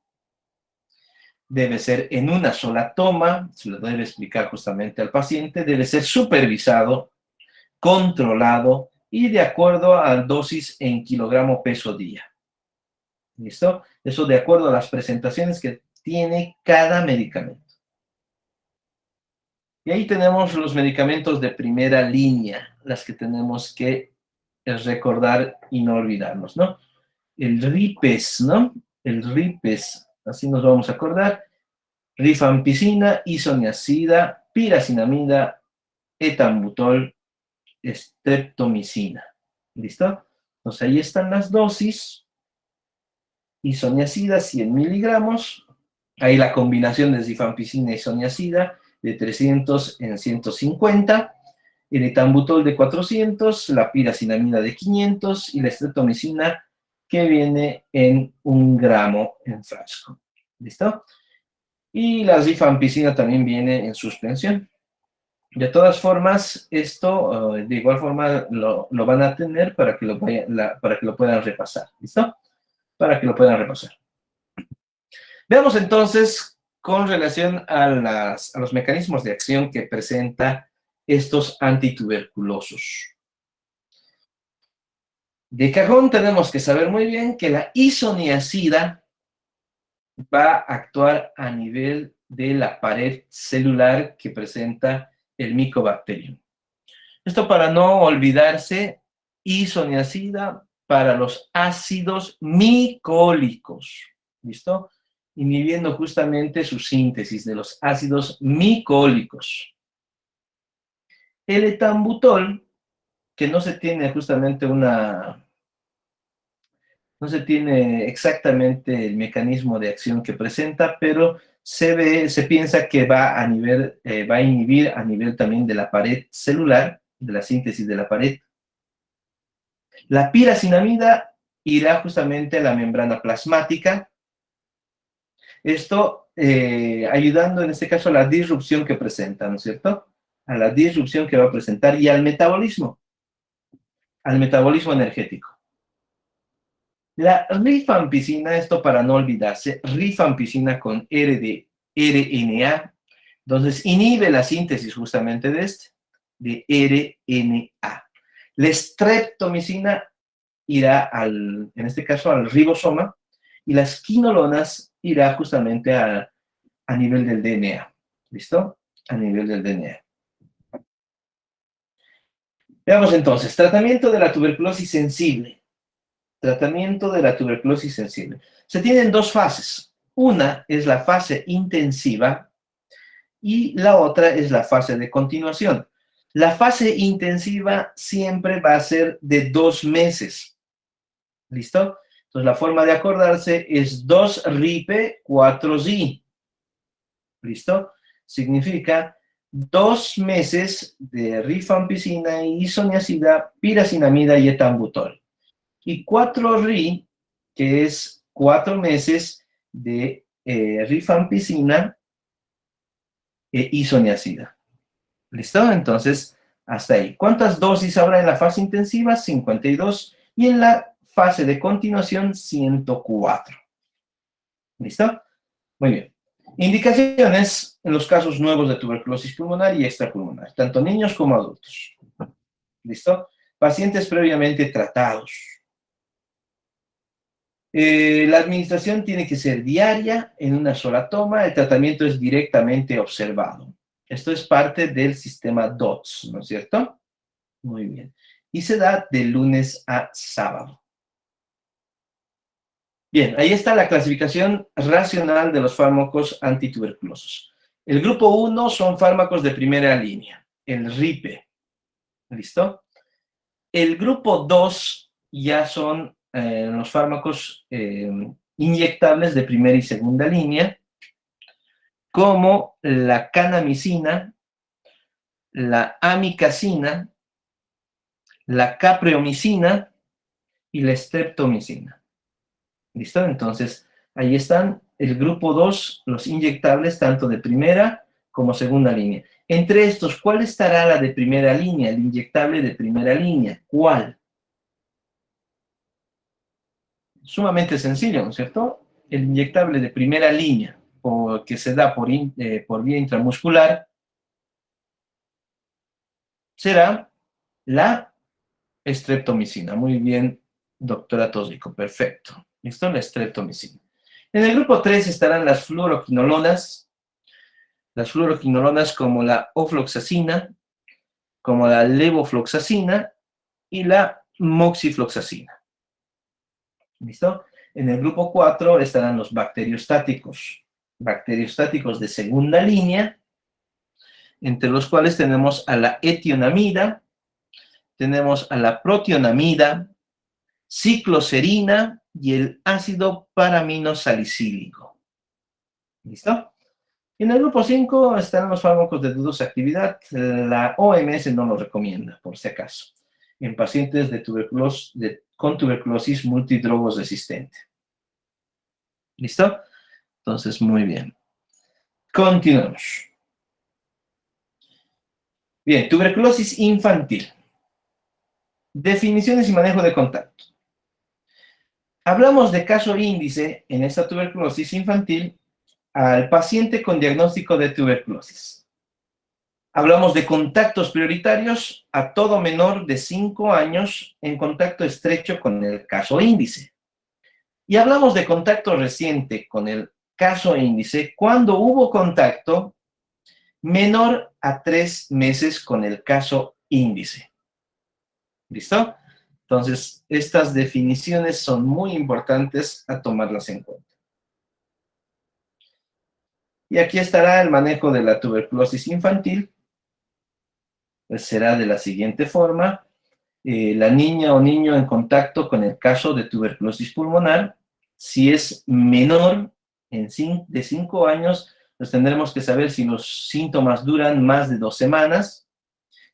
Speaker 1: Debe ser en una sola toma, se lo debe explicar justamente al paciente. Debe ser supervisado, controlado y de acuerdo a la dosis en kilogramo peso día. ¿Listo? Eso de acuerdo a las presentaciones que tiene cada medicamento. Y ahí tenemos los medicamentos de primera línea, las que tenemos que recordar y no olvidarnos, ¿no? El RIPES, ¿no? El RIPES, así nos vamos a acordar. Rifampicina, isoniazida, piracinamida, etambutol, streptomicina. ¿Listo? Entonces ahí están las dosis. Isoniazida, 100 miligramos. Ahí la combinación de rifampicina y isoniazida de 300 en 150. El etambutol de 400, la piracinamida de 500 y la streptomicina que viene en 1 gramo en frasco. ¿Listo? Y la rifampicina también viene en suspensión. De todas formas, esto de igual forma lo van a tener para que para que lo puedan repasar. ¿Listo? Para que lo puedan repasar. Veamos entonces con relación a los mecanismos de acción que presenta estos antituberculosos. De cajón tenemos que saber muy bien que la isoniazida va a actuar a nivel de la pared celular que presenta el Mycobacterium. Esto para no olvidarse, isoniazida para los ácidos micólicos, ¿listo? Inhibiendo justamente su síntesis de los ácidos micólicos. El etambutol, que no se tiene justamente no se tiene exactamente el mecanismo de acción que presenta, pero se piensa que va a inhibir a nivel también de la pared celular, de la síntesis de la pared. La piracinamida irá justamente a la membrana plasmática, esto ayudando en este caso a la disrupción que presenta, ¿no es cierto? A la disrupción que va a presentar y al metabolismo energético. La rifampicina, esto para no olvidarse, rifampicina con R de RNA, entonces inhibe la síntesis justamente de RNA. La streptomicina irá en este caso al ribosoma, y las quinolonas irá justamente a nivel del DNA. ¿Listo? A nivel del DNA. Veamos entonces, tratamiento de la tuberculosis sensible. Tratamiento de la tuberculosis sensible. Se tienen dos fases. Una es la fase intensiva y la otra es la fase de continuación. La fase intensiva siempre va a ser de 2 meses. ¿Listo? Entonces la forma de acordarse es 2 RIPE, 4 ZI. ¿Listo? Significa 2 meses de rifampicina, isoniazida, piracinamida y etambutol. Y 4 RI, que es 4 meses de rifampicina e isoniazida. ¿Listo? Entonces, hasta ahí. ¿Cuántas dosis habrá en la fase intensiva? 52. Y en la fase de continuación, 104. ¿Listo? Muy bien. Indicaciones en los casos nuevos de tuberculosis pulmonar y extrapulmonar, tanto niños como adultos. ¿Listo? Pacientes previamente tratados. La administración tiene que ser diaria, en una sola toma. El tratamiento es directamente observado. Esto es parte del sistema DOTS, ¿no es cierto? Muy bien. Y se da de lunes a sábado. Bien, ahí está la clasificación racional de los fármacos antituberculosos. El grupo 1 son fármacos de primera línea, el RIPE. ¿Listo? El grupo 2 ya son los fármacos inyectables de primera y segunda línea, como la canamicina, la amikacina, la capreomicina y la streptomicina. ¿Listo? Entonces, ahí están el grupo 2, los inyectables, tanto de primera como segunda línea. Entre estos, ¿cuál estará la de primera línea, el inyectable de primera línea? ¿Cuál? Sumamente sencillo, ¿no es cierto? El inyectable de primera línea, o que se da por vía intramuscular, será la streptomicina. Muy bien, doctora Tósico, perfecto. ¿Listo? La streptomicina. En el grupo 3 estarán las fluoroquinolonas como la ofloxacina, como la levofloxacina y la moxifloxacina. ¿Listo? En el grupo 4 estarán los bacteriostáticos de segunda línea, entre los cuales tenemos a la etionamida, tenemos a la protionamida, cicloserina y el ácido paraminosalicílico. ¿Listo? En el grupo 5 están los fármacos de dudosa actividad. La OMS no lo recomienda, por si acaso, en pacientes con tuberculosis multidrogos resistente. ¿Listo? Entonces, muy bien. Continuamos. Bien, tuberculosis infantil. Definiciones y manejo de contacto. Hablamos de caso índice en esta tuberculosis infantil al paciente con diagnóstico de tuberculosis. Hablamos de contactos prioritarios a todo menor de 5 años en contacto estrecho con el caso índice. Y hablamos de contacto reciente con el caso índice cuando hubo contacto menor a 3 meses con el caso índice. ¿Listo? Entonces, estas definiciones son muy importantes a tomarlas en cuenta. Y aquí estará el manejo de la tuberculosis infantil. Pues será de la siguiente forma. La niña o niño en contacto con el caso de tuberculosis pulmonar, si es menor de 5 años, pues tendremos que saber si los síntomas duran más de 2 semanas.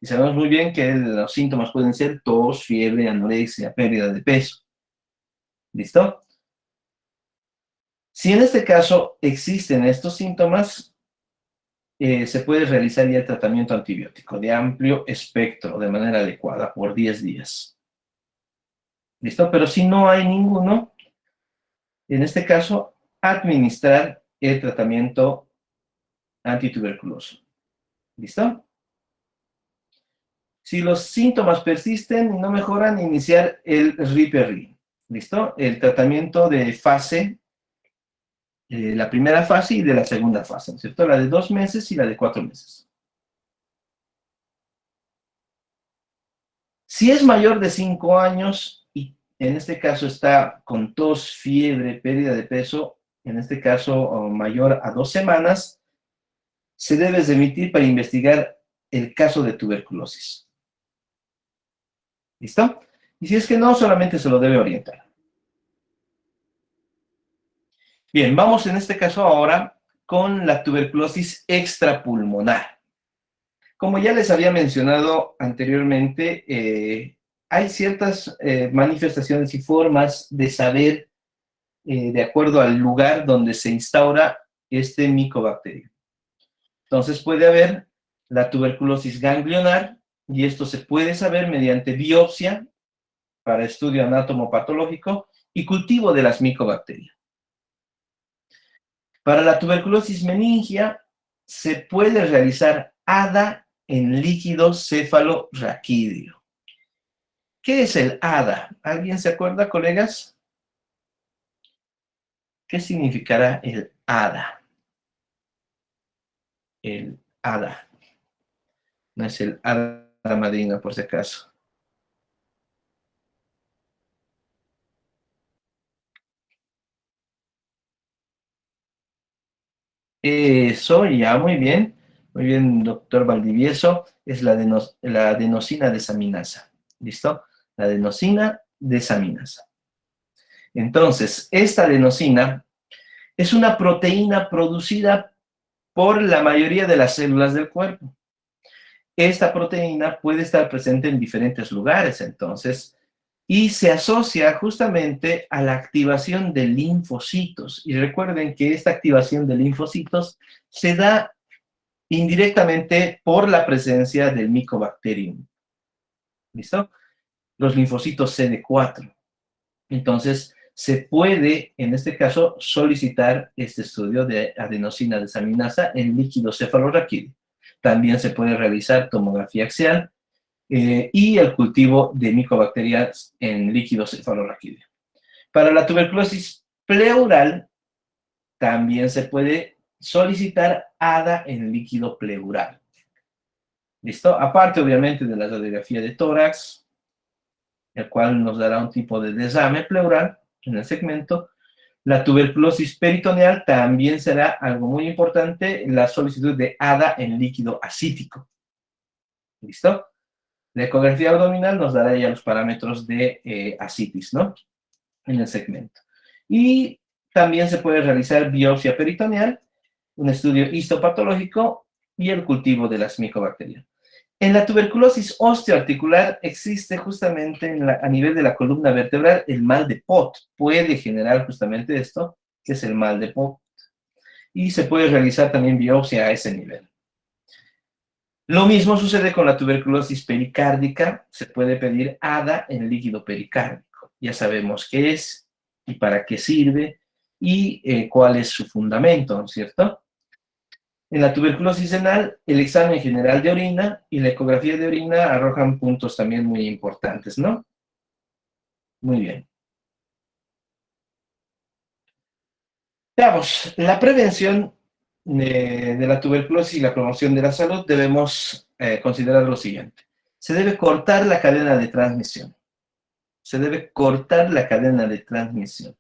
Speaker 1: Y sabemos muy bien que los síntomas pueden ser tos, fiebre, anorexia, pérdida de peso. ¿Listo? Si en este caso existen estos síntomas, se puede realizar ya el tratamiento antibiótico de amplio espectro de manera adecuada por 10 días. ¿Listo? Pero si no hay ninguno, en este caso, administrar el tratamiento antituberculoso. ¿Listo? Si los síntomas persisten y no mejoran, iniciar el Riperidone. ¿Listo? El tratamiento de fase, la primera fase y de la segunda fase, ¿no es cierto? La de 2 meses y la de 4 meses. Si es mayor de 5 años y en este caso está con tos, fiebre, pérdida de peso, en este caso mayor a 2 semanas, se debe emitir para investigar el caso de tuberculosis. ¿Listo? Y si es que no, solamente se lo debe orientar. Bien, vamos en este caso ahora con la tuberculosis extrapulmonar. Como ya les había mencionado anteriormente, hay ciertas manifestaciones y formas de saber de acuerdo al lugar donde se instaura este micobacterio. Entonces puede haber la tuberculosis ganglionar y esto se puede saber mediante biopsia para estudio anatomopatológico y cultivo de las micobacterias. Para la tuberculosis meningia se puede realizar ADA en líquido cefalorraquídeo. ¿Qué es el ADA? ¿Alguien se acuerda, colegas? ¿Qué significará el ADA? El ADA. No es el ADA madrina, por si acaso. Eso, ya, muy bien. Muy bien, doctor Valdivieso. Es la adenosina desaminasa. ¿Listo? La adenosina desaminasa. Entonces, esta adenosina es una proteína producida por la mayoría de las células del cuerpo. Esta proteína puede estar presente en diferentes lugares, entonces, y se asocia justamente a la activación de linfocitos. Y recuerden que esta activación de linfocitos se da indirectamente por la presencia del Mycobacterium. ¿Listo? Los linfocitos CD4. Entonces, se puede, en este caso, solicitar este estudio de adenosina desaminasa en líquido cefalorraquídeo. También se puede realizar tomografía axial y el cultivo de micobacterias en líquido cefalorraquídeo. Para la tuberculosis pleural, también se puede solicitar ADA en líquido pleural. ¿Listo? Aparte, obviamente, de la radiografía de tórax, el cual nos dará un tipo de desame pleural en el segmento. La tuberculosis peritoneal también será algo muy importante, la solicitud de ADA en líquido acítico. ¿Listo? La ecografía abdominal nos dará ya los parámetros de ascitis, ¿no? En el segmento. Y también se puede realizar biopsia peritoneal, un estudio histopatológico y el cultivo de las micobacterias. En la tuberculosis osteoarticular existe justamente a nivel de la columna vertebral el mal de Pott. Puede generar justamente esto, que es el mal de Pott. Y se puede realizar también biopsia a ese nivel. Lo mismo sucede con la tuberculosis pericárdica. Se puede pedir ADA en líquido pericárdico. Ya sabemos qué es y para qué sirve y cuál es su fundamento, ¿no es cierto? En la tuberculosis renal, el examen general de orina y la ecografía de orina arrojan puntos también muy importantes, ¿no? Muy bien. Veamos, la prevención de la tuberculosis y la promoción de la salud debemos considerar lo siguiente. Se debe cortar la cadena de transmisión. Se debe cortar la cadena de transmisión.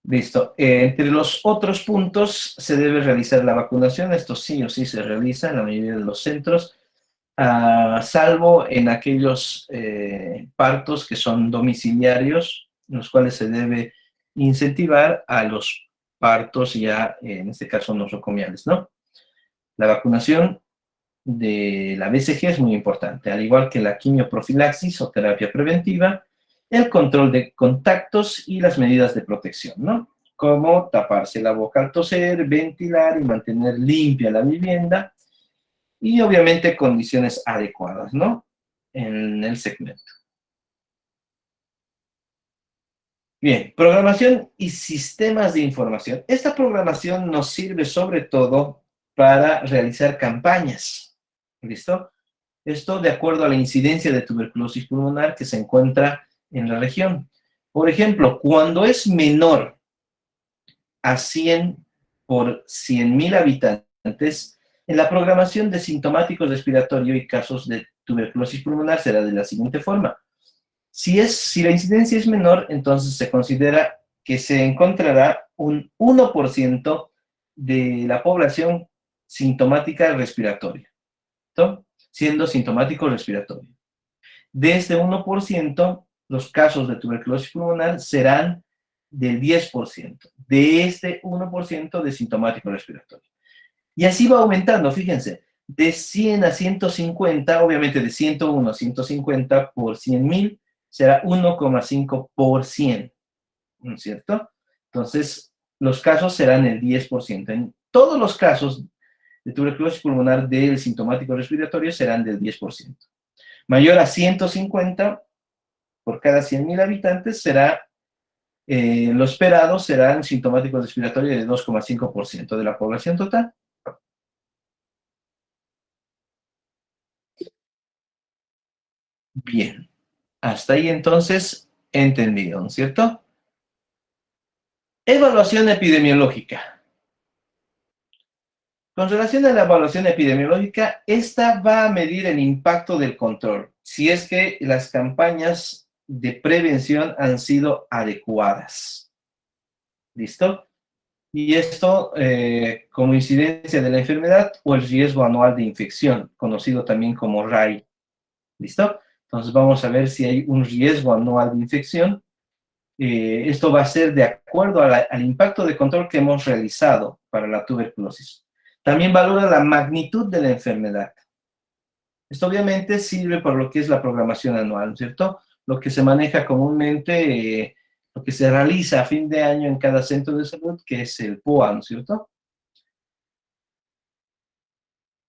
Speaker 1: Listo. Entre los otros puntos se debe realizar la vacunación. Esto sí o sí se realiza en la mayoría de los centros, salvo en aquellos partos que son domiciliarios, en los cuales se debe incentivar a los partos ya, en este caso, nosocomiales, ¿no? La vacunación de la BCG es muy importante, al igual que la quimioprofilaxis o terapia preventiva, el control de contactos y las medidas de protección, ¿no? Como taparse la boca al toser, ventilar y mantener limpia la vivienda y obviamente condiciones adecuadas, ¿no? En el segmento. Bien, programación y sistemas de información. Esta programación nos sirve sobre todo para realizar campañas, ¿listo? Esto de acuerdo a la incidencia de tuberculosis pulmonar que se encuentra en la región. Por ejemplo, cuando es menor a 100 por 100.000 habitantes, en la programación de sintomáticos respiratorio y casos de tuberculosis pulmonar será de la siguiente forma. Si la incidencia es menor, entonces se considera que se encontrará un 1% de la población sintomática respiratoria, ¿no? Siendo sintomático respiratorio. De este 1%, los casos de tuberculosis pulmonar serán del 10%, de este 1% de sintomático respiratorio. Y así va aumentando, fíjense, de 100 a 150, obviamente de 101 a 150 por 100.000, será 1,5 por 100, ¿no es cierto? Entonces, los casos serán el 10%. En todos los casos de tuberculosis pulmonar del sintomático respiratorio serán del 10%. Mayor a 150 por cada 100.000 habitantes será, lo esperado serán sintomáticos respiratorios de 2,5% de la población total. Bien, hasta ahí entonces entendido, ¿no es cierto? Evaluación epidemiológica. Con relación a la evaluación epidemiológica, esta va a medir el impacto del control, si es que las campañas de prevención han sido adecuadas. ¿Listo? Y esto como incidencia de la enfermedad o el riesgo anual de infección, conocido también como RAI. ¿Listo? Entonces vamos a ver si hay un riesgo anual de infección. Esto va a ser de acuerdo al impacto de control que hemos realizado para la tuberculosis. También valora la magnitud de la enfermedad. Esto obviamente sirve para lo que es la programación anual, ¿no es cierto? Lo que se maneja comúnmente, lo que se realiza a fin de año en cada centro de salud, que es el POA, ¿no es cierto?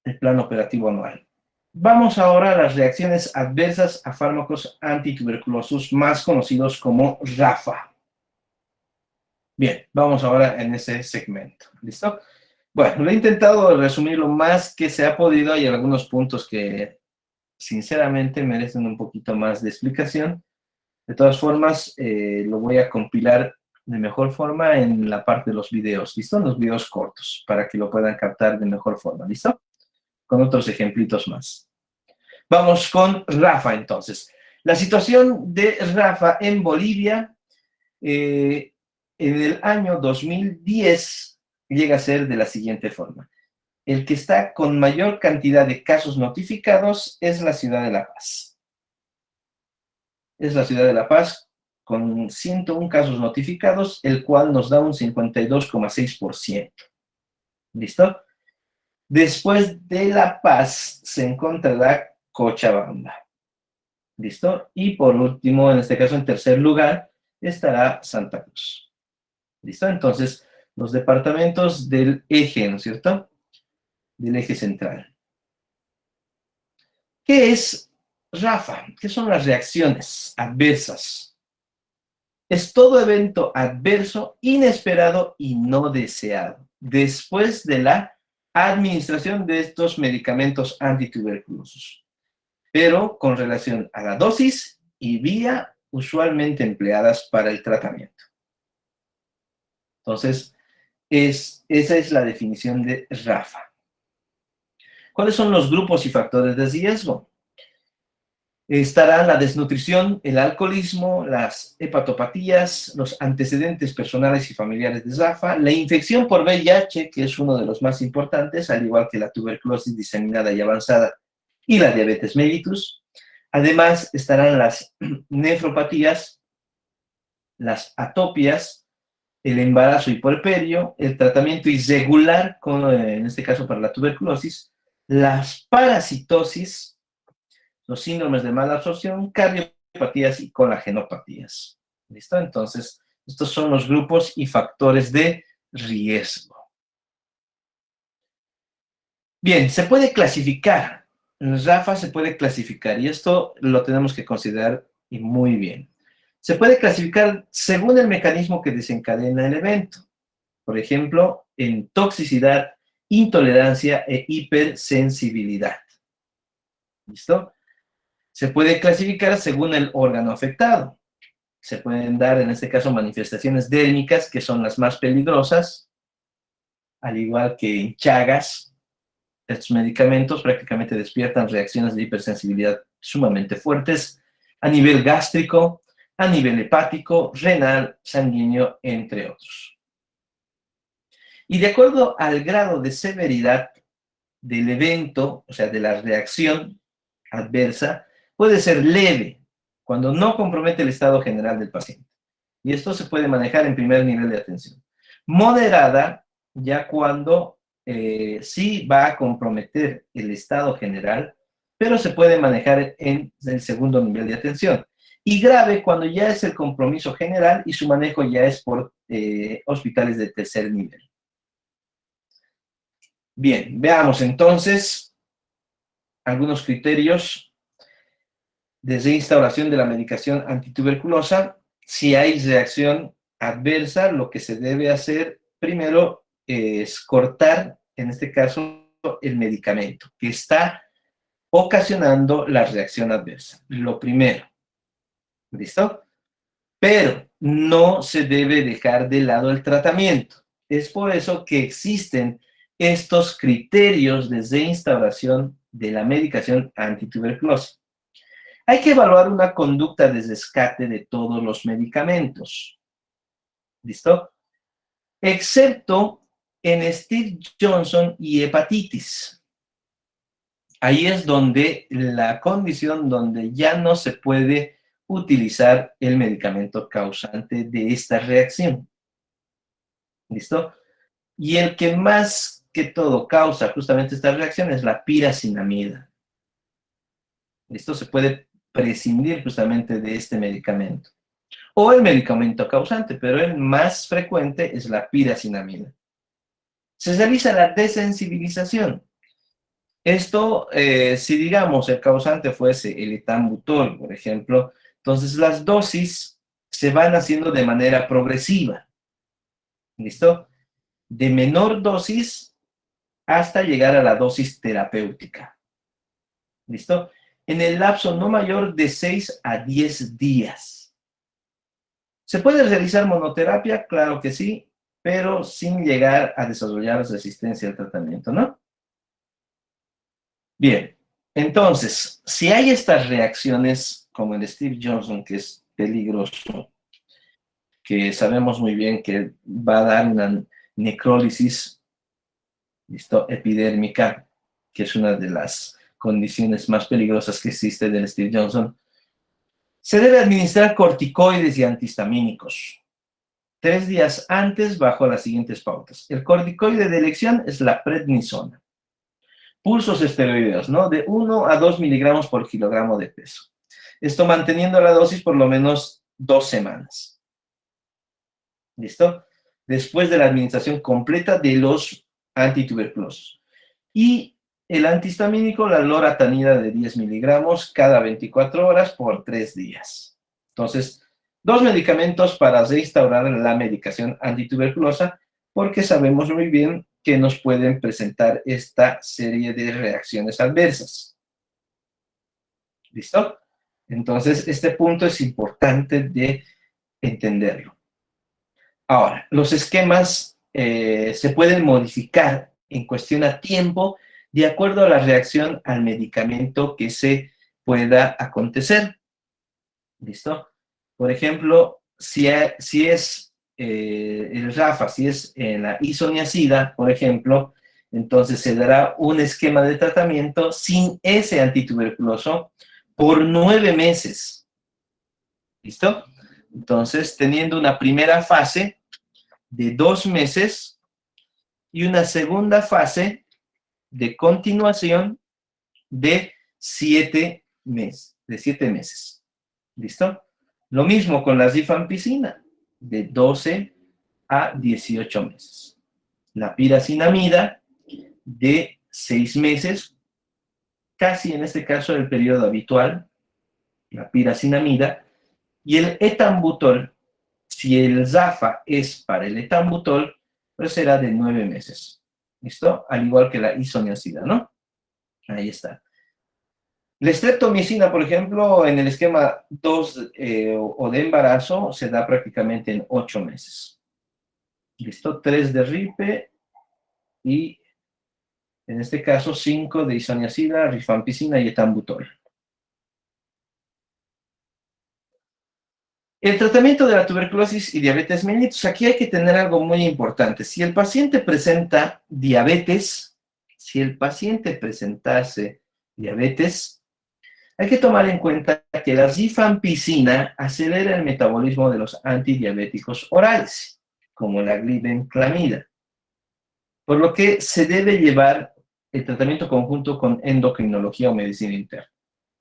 Speaker 1: El plan operativo anual. Vamos ahora a las reacciones adversas a fármacos antituberculosos, más conocidos como RAFA. Bien, vamos ahora en ese segmento. ¿Listo? Bueno, lo he intentado resumir lo más que se ha podido. Hay algunos puntos que sinceramente merecen un poquito más de explicación. De todas formas, lo voy a compilar de mejor forma en la parte de los videos. ¿Listo? En los videos cortos, para que lo puedan captar de mejor forma. ¿Listo? Con otros ejemplitos más. Vamos con Rafa entonces. La situación de Rafa en Bolivia en el año 2010 llega a ser de la siguiente forma. El que está con mayor cantidad de casos notificados es la ciudad de La Paz. Es la ciudad de La Paz con 101 casos notificados, el cual nos da un 52,6%. ¿Listo? Después de La Paz se encontrará Cochabamba. ¿Listo? Y por último, en este caso, en tercer lugar, estará Santa Cruz. ¿Listo? Entonces, los departamentos del eje, ¿no es cierto? Del eje central. ¿Qué es RAFA? ¿Qué son las reacciones adversas? Es todo evento adverso, inesperado y no deseado, después de la administración de estos medicamentos antituberculosos, pero con relación a la dosis y vía usualmente empleadas para el tratamiento. Entonces, esa es la definición de RAFA. ¿Cuáles son los grupos y factores de riesgo? Estará la desnutrición, el alcoholismo, las hepatopatías, los antecedentes personales y familiares de RAFA, la infección por VIH, que es uno de los más importantes, al igual que la tuberculosis diseminada y avanzada y la diabetes mellitus. Además, estarán las nefropatías, las atopias, el embarazo y puerperio, el tratamiento irregular, en este caso para la tuberculosis, las parasitosis, los síndromes de mala absorción, cardiopatías y colagenopatías. ¿Listo? Entonces, estos son los grupos y factores de riesgo. Bien, se puede clasificar. RAFA se puede clasificar y esto lo tenemos que considerar y muy bien. Se puede clasificar según el mecanismo que desencadena el evento. Por ejemplo, en toxicidad, intolerancia e hipersensibilidad. ¿Listo? Se puede clasificar según el órgano afectado. Se pueden dar, en este caso, manifestaciones dérmicas, que son las más peligrosas, al igual que en Chagas. Estos medicamentos prácticamente despiertan reacciones de hipersensibilidad sumamente fuertes a nivel gástrico, a nivel hepático, renal, sanguíneo, entre otros. Y de acuerdo al grado de severidad del evento, o sea, de la reacción adversa, puede ser leve, cuando no compromete el estado general del paciente. Y esto se puede manejar en primer nivel de atención. Moderada, ya cuando sí va a comprometer el estado general, pero se puede manejar en el segundo nivel de atención. Y grave, cuando ya es el compromiso general y su manejo ya es por hospitales de tercer nivel. Bien, veamos entonces algunos criterios de reinstauración de la medicación antituberculosa. Si hay reacción adversa, lo que se debe hacer primero es cortar, en este caso, el medicamento que está ocasionando la reacción adversa. Lo primero. ¿Listo? Pero no se debe dejar de lado el tratamiento. Es por eso que existen estos criterios de reinstauración de la medicación antituberculosa. Hay que evaluar una conducta de rescate de todos los medicamentos. ¿Listo? Excepto en Steve Johnson y hepatitis. Ahí es donde la condición donde ya no se puede utilizar el medicamento causante de esta reacción. ¿Listo? Y el que más que todo causa justamente esta reacción es la piracinamida. ¿Listo? Se puede prescindir justamente de este medicamento. O el medicamento causante, pero el más frecuente es la piracinamida. Se realiza la desensibilización. Esto, si digamos el causante fuese el etambutol, por ejemplo, entonces las dosis se van haciendo de manera progresiva. ¿Listo? De menor dosis hasta llegar a la dosis terapéutica. ¿Listo? En el lapso no mayor de 6 a 10 días. ¿Se puede realizar monoterapia? Claro que sí, pero sin llegar a desarrollar resistencia al tratamiento, ¿no? Bien, entonces, si hay estas reacciones como el Steve Johnson, que es peligroso, que sabemos muy bien que va a dar una necrólisis, ¿listo?, epidérmica, que es una de las condiciones más peligrosas que existe del Steve Johnson, se debe administrar corticoides y antihistamínicos 3 días antes bajo las siguientes pautas. El corticoide de elección es la prednisona. Pulsos esteroideos, ¿no? De 1 a 2 miligramos por kilogramo de peso. Esto manteniendo la dosis por lo menos 2 semanas. ¿Listo? Después de la administración completa de los antituberculosos. Y el antihistamínico, la loratanida de 10 miligramos cada 24 horas por 3 días. Entonces, 2 medicamentos para reinstaurar la medicación antituberculosa, porque sabemos muy bien que nos pueden presentar esta serie de reacciones adversas. ¿Listo? Entonces, este punto es importante de entenderlo. Ahora, los esquemas se pueden modificar en cuestión a tiempo de acuerdo a la reacción al medicamento que se pueda acontecer. ¿Listo? Por ejemplo, si es el RAFA, si es la isoniazida, por ejemplo, entonces se dará un esquema de tratamiento sin ese antituberculoso por 9 meses. ¿Listo? Entonces, teniendo una primera fase de 2 meses y una segunda fase de continuación de 7 meses. ¿Listo? Lo mismo con la rifampicina, de 12 a 18 meses. La piracinamida, de 6 meses, casi en este caso el periodo habitual, la piracinamida, y el etambutol, si el ZAFA es para el etambutol, pues será de 9 meses. ¿Listo? Al igual que la isoniazida, ¿no? Ahí está. La streptomicina, por ejemplo, en el esquema 2 o de embarazo, se da prácticamente en 8 meses. ¿Listo? 3 de RIPE y, en este caso, 5 de isoniazida, rifampicina y etambutol. El tratamiento de la tuberculosis y diabetes mellitus, aquí hay que tener algo muy importante. Si el paciente presenta diabetes, si el paciente presentase diabetes, hay que tomar en cuenta que la rifampicina acelera el metabolismo de los antidiabéticos orales, como la glibenclamida, por lo que se debe llevar el tratamiento conjunto con endocrinología o medicina interna.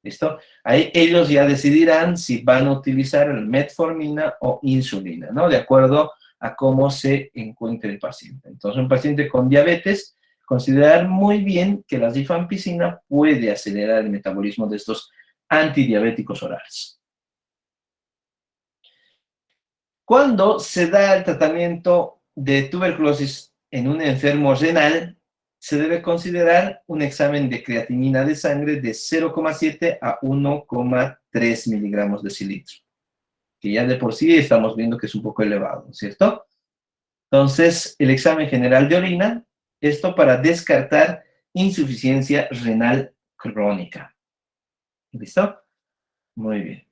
Speaker 1: ¿Listo? Ahí ellos ya decidirán si van a utilizar el metformina o insulina, ¿no? De acuerdo a cómo se encuentre el paciente. Entonces, un paciente con diabetes, considerar muy bien que la rifampicina puede acelerar el metabolismo de estos antidiabéticos orales. Cuando se da el tratamiento de tuberculosis en un enfermo renal, se debe considerar un examen de creatinina de sangre de 0,7 a 1,3 miligramos de cilitro, que ya de por sí estamos viendo que es un poco elevado, ¿cierto? Entonces, el examen general de orina, esto para descartar insuficiencia renal crónica. ¿Listo? Muy bien.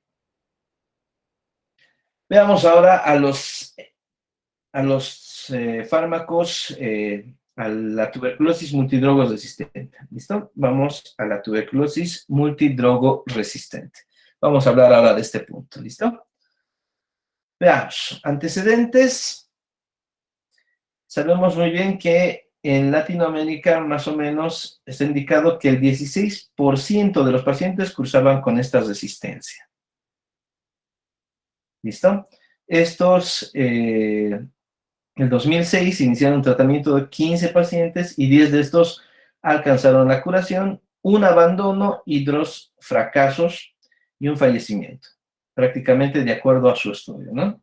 Speaker 1: Veamos ahora a los fármacos, a la tuberculosis multidrogo resistente. ¿Listo? Vamos a la tuberculosis multidrogo resistente. Vamos a hablar ahora de este punto. ¿Listo? Veamos. Antecedentes. Sabemos muy bien que en Latinoamérica, más o menos, está indicado que el 16% de los pacientes cursaban con esta resistencia. ¿Listo? Estos en 2006 iniciaron un tratamiento de 15 pacientes y 10 de estos alcanzaron la curación, un abandono y 2 fracasos y un fallecimiento, prácticamente de acuerdo a su estudio, ¿no?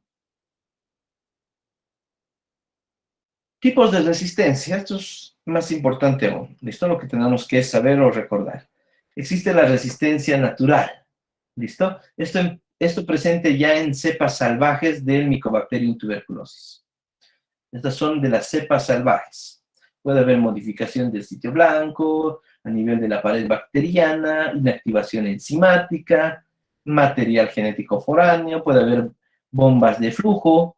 Speaker 1: Tipos de resistencia, esto es más importante aún, ¿listo? Lo que tenemos que saber o recordar. Existe la resistencia natural, ¿listo? Esto presente ya en cepas salvajes del Mycobacterium tuberculosis. Estas son de las cepas salvajes. Puede haber modificación del sitio blanco, a nivel de la pared bacteriana, inactivación enzimática, material genético foráneo, puede haber bombas de flujo,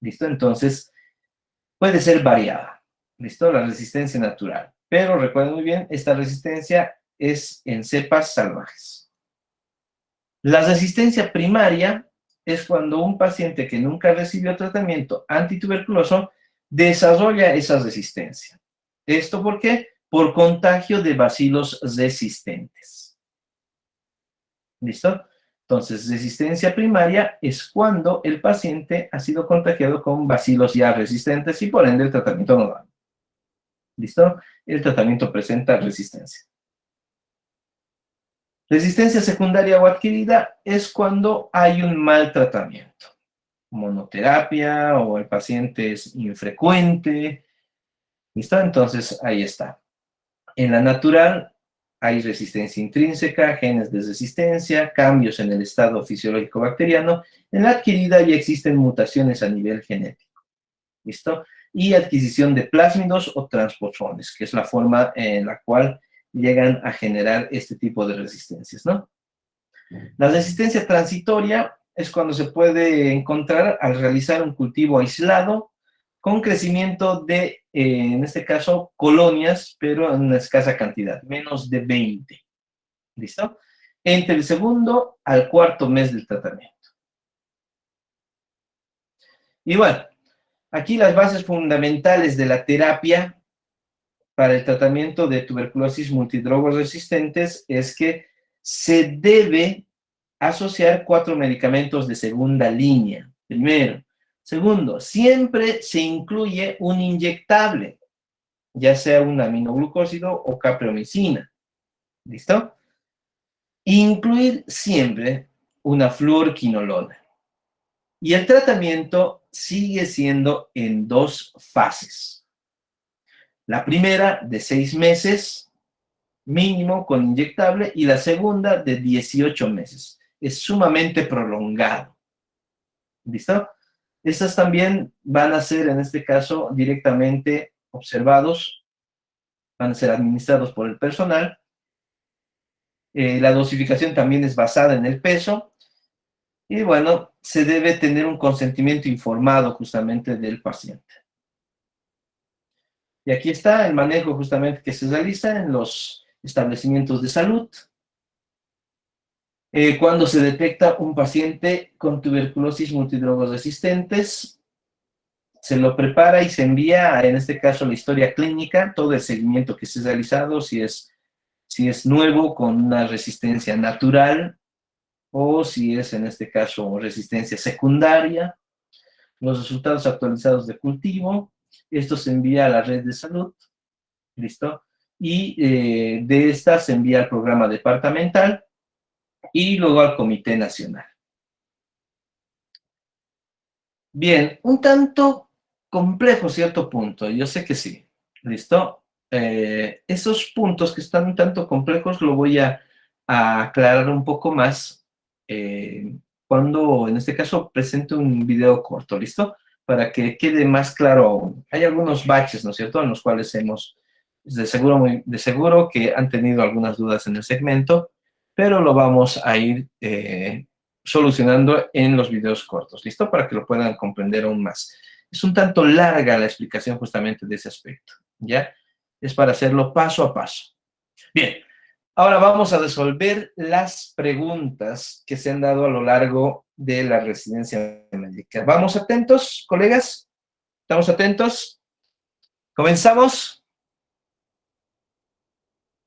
Speaker 1: ¿listo? Entonces, puede ser variada, ¿listo? La resistencia natural. Pero recuerden muy bien, esta resistencia es en cepas salvajes. La resistencia primaria es cuando un paciente que nunca recibió tratamiento antituberculoso desarrolla esa resistencia. ¿Esto por qué? Por contagio de bacilos resistentes. ¿Listo? Entonces, resistencia primaria es cuando el paciente ha sido contagiado con bacilos ya resistentes y por ende el tratamiento no va. ¿Listo? El tratamiento presenta resistencia. Resistencia secundaria o adquirida es cuando hay un mal tratamiento. Monoterapia o el paciente es infrecuente. ¿Listo? Entonces, ahí está. En la natural hay resistencia intrínseca, genes de resistencia, cambios en el estado fisiológico bacteriano. En la adquirida ya existen mutaciones a nivel genético. ¿listo? Y adquisición de plásmidos o transposones, que es la forma en la cual llegan a generar este tipo de resistencias, ¿no? La resistencia transitoria es cuando se puede encontrar al realizar un cultivo aislado con crecimiento de, en este caso, colonias, pero en una escasa cantidad, menos de 20. ¿Listo? Entre el segundo al cuarto mes del tratamiento. Y bueno, aquí las bases fundamentales de la terapia para el tratamiento de tuberculosis multidrogos resistentes es que se debe asociar 4 medicamentos de segunda línea. Primero. Segundo, siempre se incluye un inyectable, ya sea un aminoglucósido o capreomicina. ¿Listo? Incluir siempre una fluorquinolona. Y el tratamiento sigue siendo en 2 fases. La primera de 6 meses mínimo con inyectable y la segunda de 18 meses. Es sumamente prolongado. ¿Listo? Estas también van a ser, en este caso, directamente observados, van a ser administrados por el personal. La dosificación también es basada en el peso. Y bueno, se debe tener un consentimiento informado justamente del paciente. Y aquí está el manejo justamente que se realiza en los establecimientos de salud. Cuando se detecta un paciente con tuberculosis multidrogos resistentes, se lo prepara y se envía, en este caso, la historia clínica, todo el seguimiento que se ha realizado, si es nuevo con una resistencia natural o si es, en este caso, resistencia secundaria, los resultados actualizados de cultivo, esto se envía a la red de salud, ¿listo? Y de esta se envía al programa departamental y luego al Comité Nacional. Bien, un tanto complejo cierto punto, yo sé que sí, ¿listo? Esos puntos que están un tanto complejos lo voy a aclarar un poco más cuando, en este caso, presente un video corto, ¿listo? Para que quede más claro aún. Hay algunos baches, ¿no es cierto?, en los cuales hemos, de seguro que han tenido algunas dudas en el segmento, pero lo vamos a ir solucionando en los videos cortos, ¿listo? Para que lo puedan comprender aún más. Es un tanto larga la explicación justamente de ese aspecto, ¿ya? Es para hacerlo paso a paso. Bien, ahora vamos a resolver las preguntas que se han dado a lo largo de la residencia médica. ¿Vamos atentos, colegas? ¿Estamos atentos? ¿Comenzamos?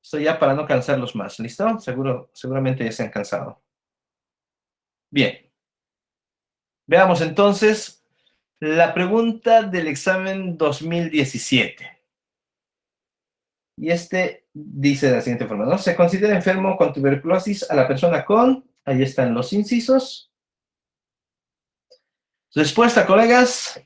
Speaker 1: Esto ya para no cansarlos más, ¿listo? Seguramente ya se han cansado. Bien. Veamos entonces la pregunta del examen 2017. Y este dice de la siguiente forma, ¿no? Se considera enfermo con tuberculosis a la persona con, ahí están los incisos. Respuesta, colegas.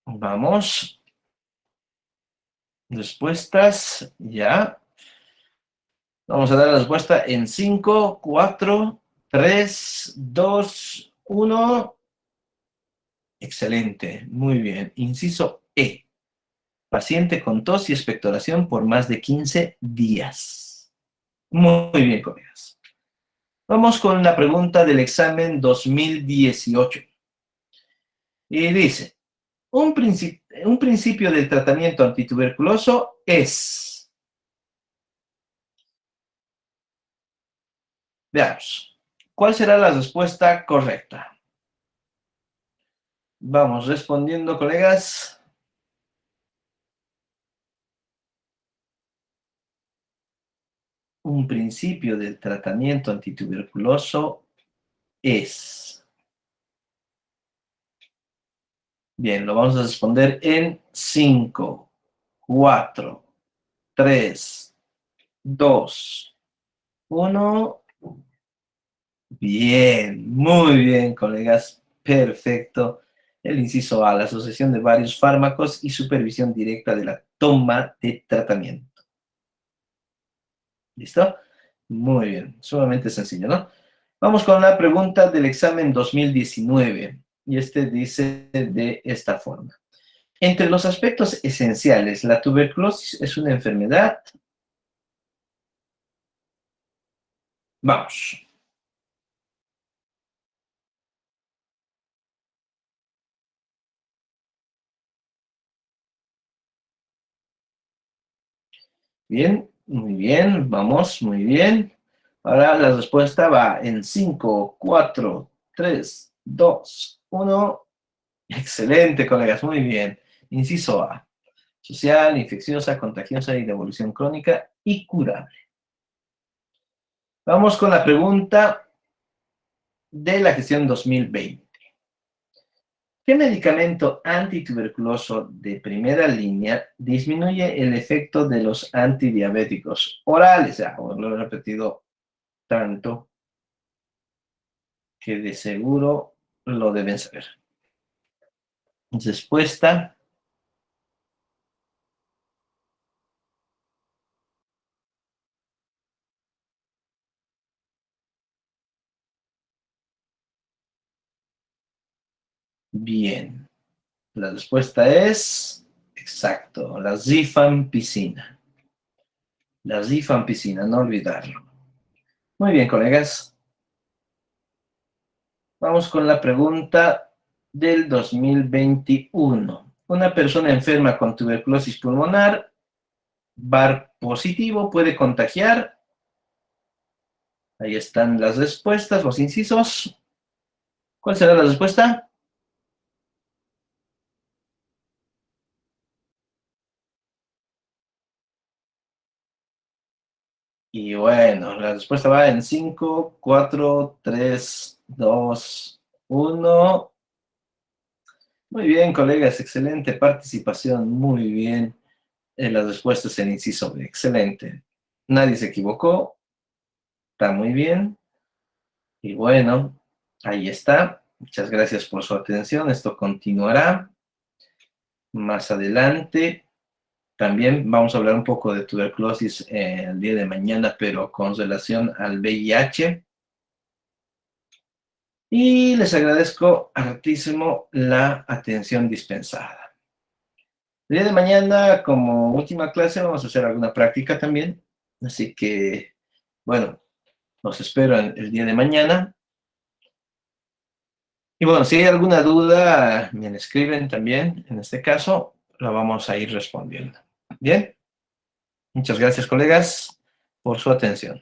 Speaker 1: Vamos. Respuestas, ya. Vamos a dar la respuesta en 5, 4, 3, 2, 1. Excelente, muy bien. Inciso E. Paciente con tos y expectoración por más de 15 días. Muy bien, colegas. Vamos con la pregunta del examen 2018. Y dice, un principio del tratamiento antituberculoso es... Veamos, ¿cuál será la respuesta correcta? Vamos respondiendo, colegas. Un principio del tratamiento antituberculoso es... Bien, lo vamos a responder en 5, 4, 3, 2, 1. Bien, muy bien, colegas. Perfecto. El inciso A, la asociación de varios fármacos y supervisión directa de la toma de tratamiento. ¿Listo? Muy bien, sumamente sencillo, ¿no? Vamos con la pregunta del examen 2019. Y este dice de esta forma. Entre los aspectos esenciales, ¿la tuberculosis es una enfermedad? Vamos. Bien, muy bien, vamos, muy bien. Ahora la respuesta va en 5, 4, 3, 2, 1. Excelente, colegas, muy bien. Inciso A. Social, infecciosa, contagiosa y de evolución crónica y curable. Vamos con la pregunta de la gestión 2020. ¿Qué medicamento antituberculoso de primera línea disminuye el efecto de los antidiabéticos orales? Ya, lo he repetido tanto que de seguro lo deben saber. Respuesta. Bien. La respuesta es exacto, la rifampicina. La rifampicina, no olvidarlo. Muy bien, colegas. Vamos con la pregunta del 2021. Una persona enferma con tuberculosis pulmonar, VAR positivo, puede contagiar. Ahí están las respuestas, los incisos. ¿Cuál será la respuesta? Y bueno, la respuesta va en 5, 4, 3, 2, 1. Muy bien, colegas, excelente participación, muy bien. La respuesta es el inciso B, excelente. Nadie se equivocó, está muy bien. Y bueno, ahí está. Muchas gracias por su atención. Esto continuará más adelante. También vamos a hablar un poco de tuberculosis el día de mañana, pero con relación al VIH. Y les agradezco hartísimo la atención dispensada. El día de mañana, como última clase, vamos a hacer alguna práctica también. Así que, bueno, los espero el día de mañana. Y bueno, si hay alguna duda, me la escriben también. En este caso, la vamos a ir respondiendo. Bien, muchas gracias, colegas, por su atención.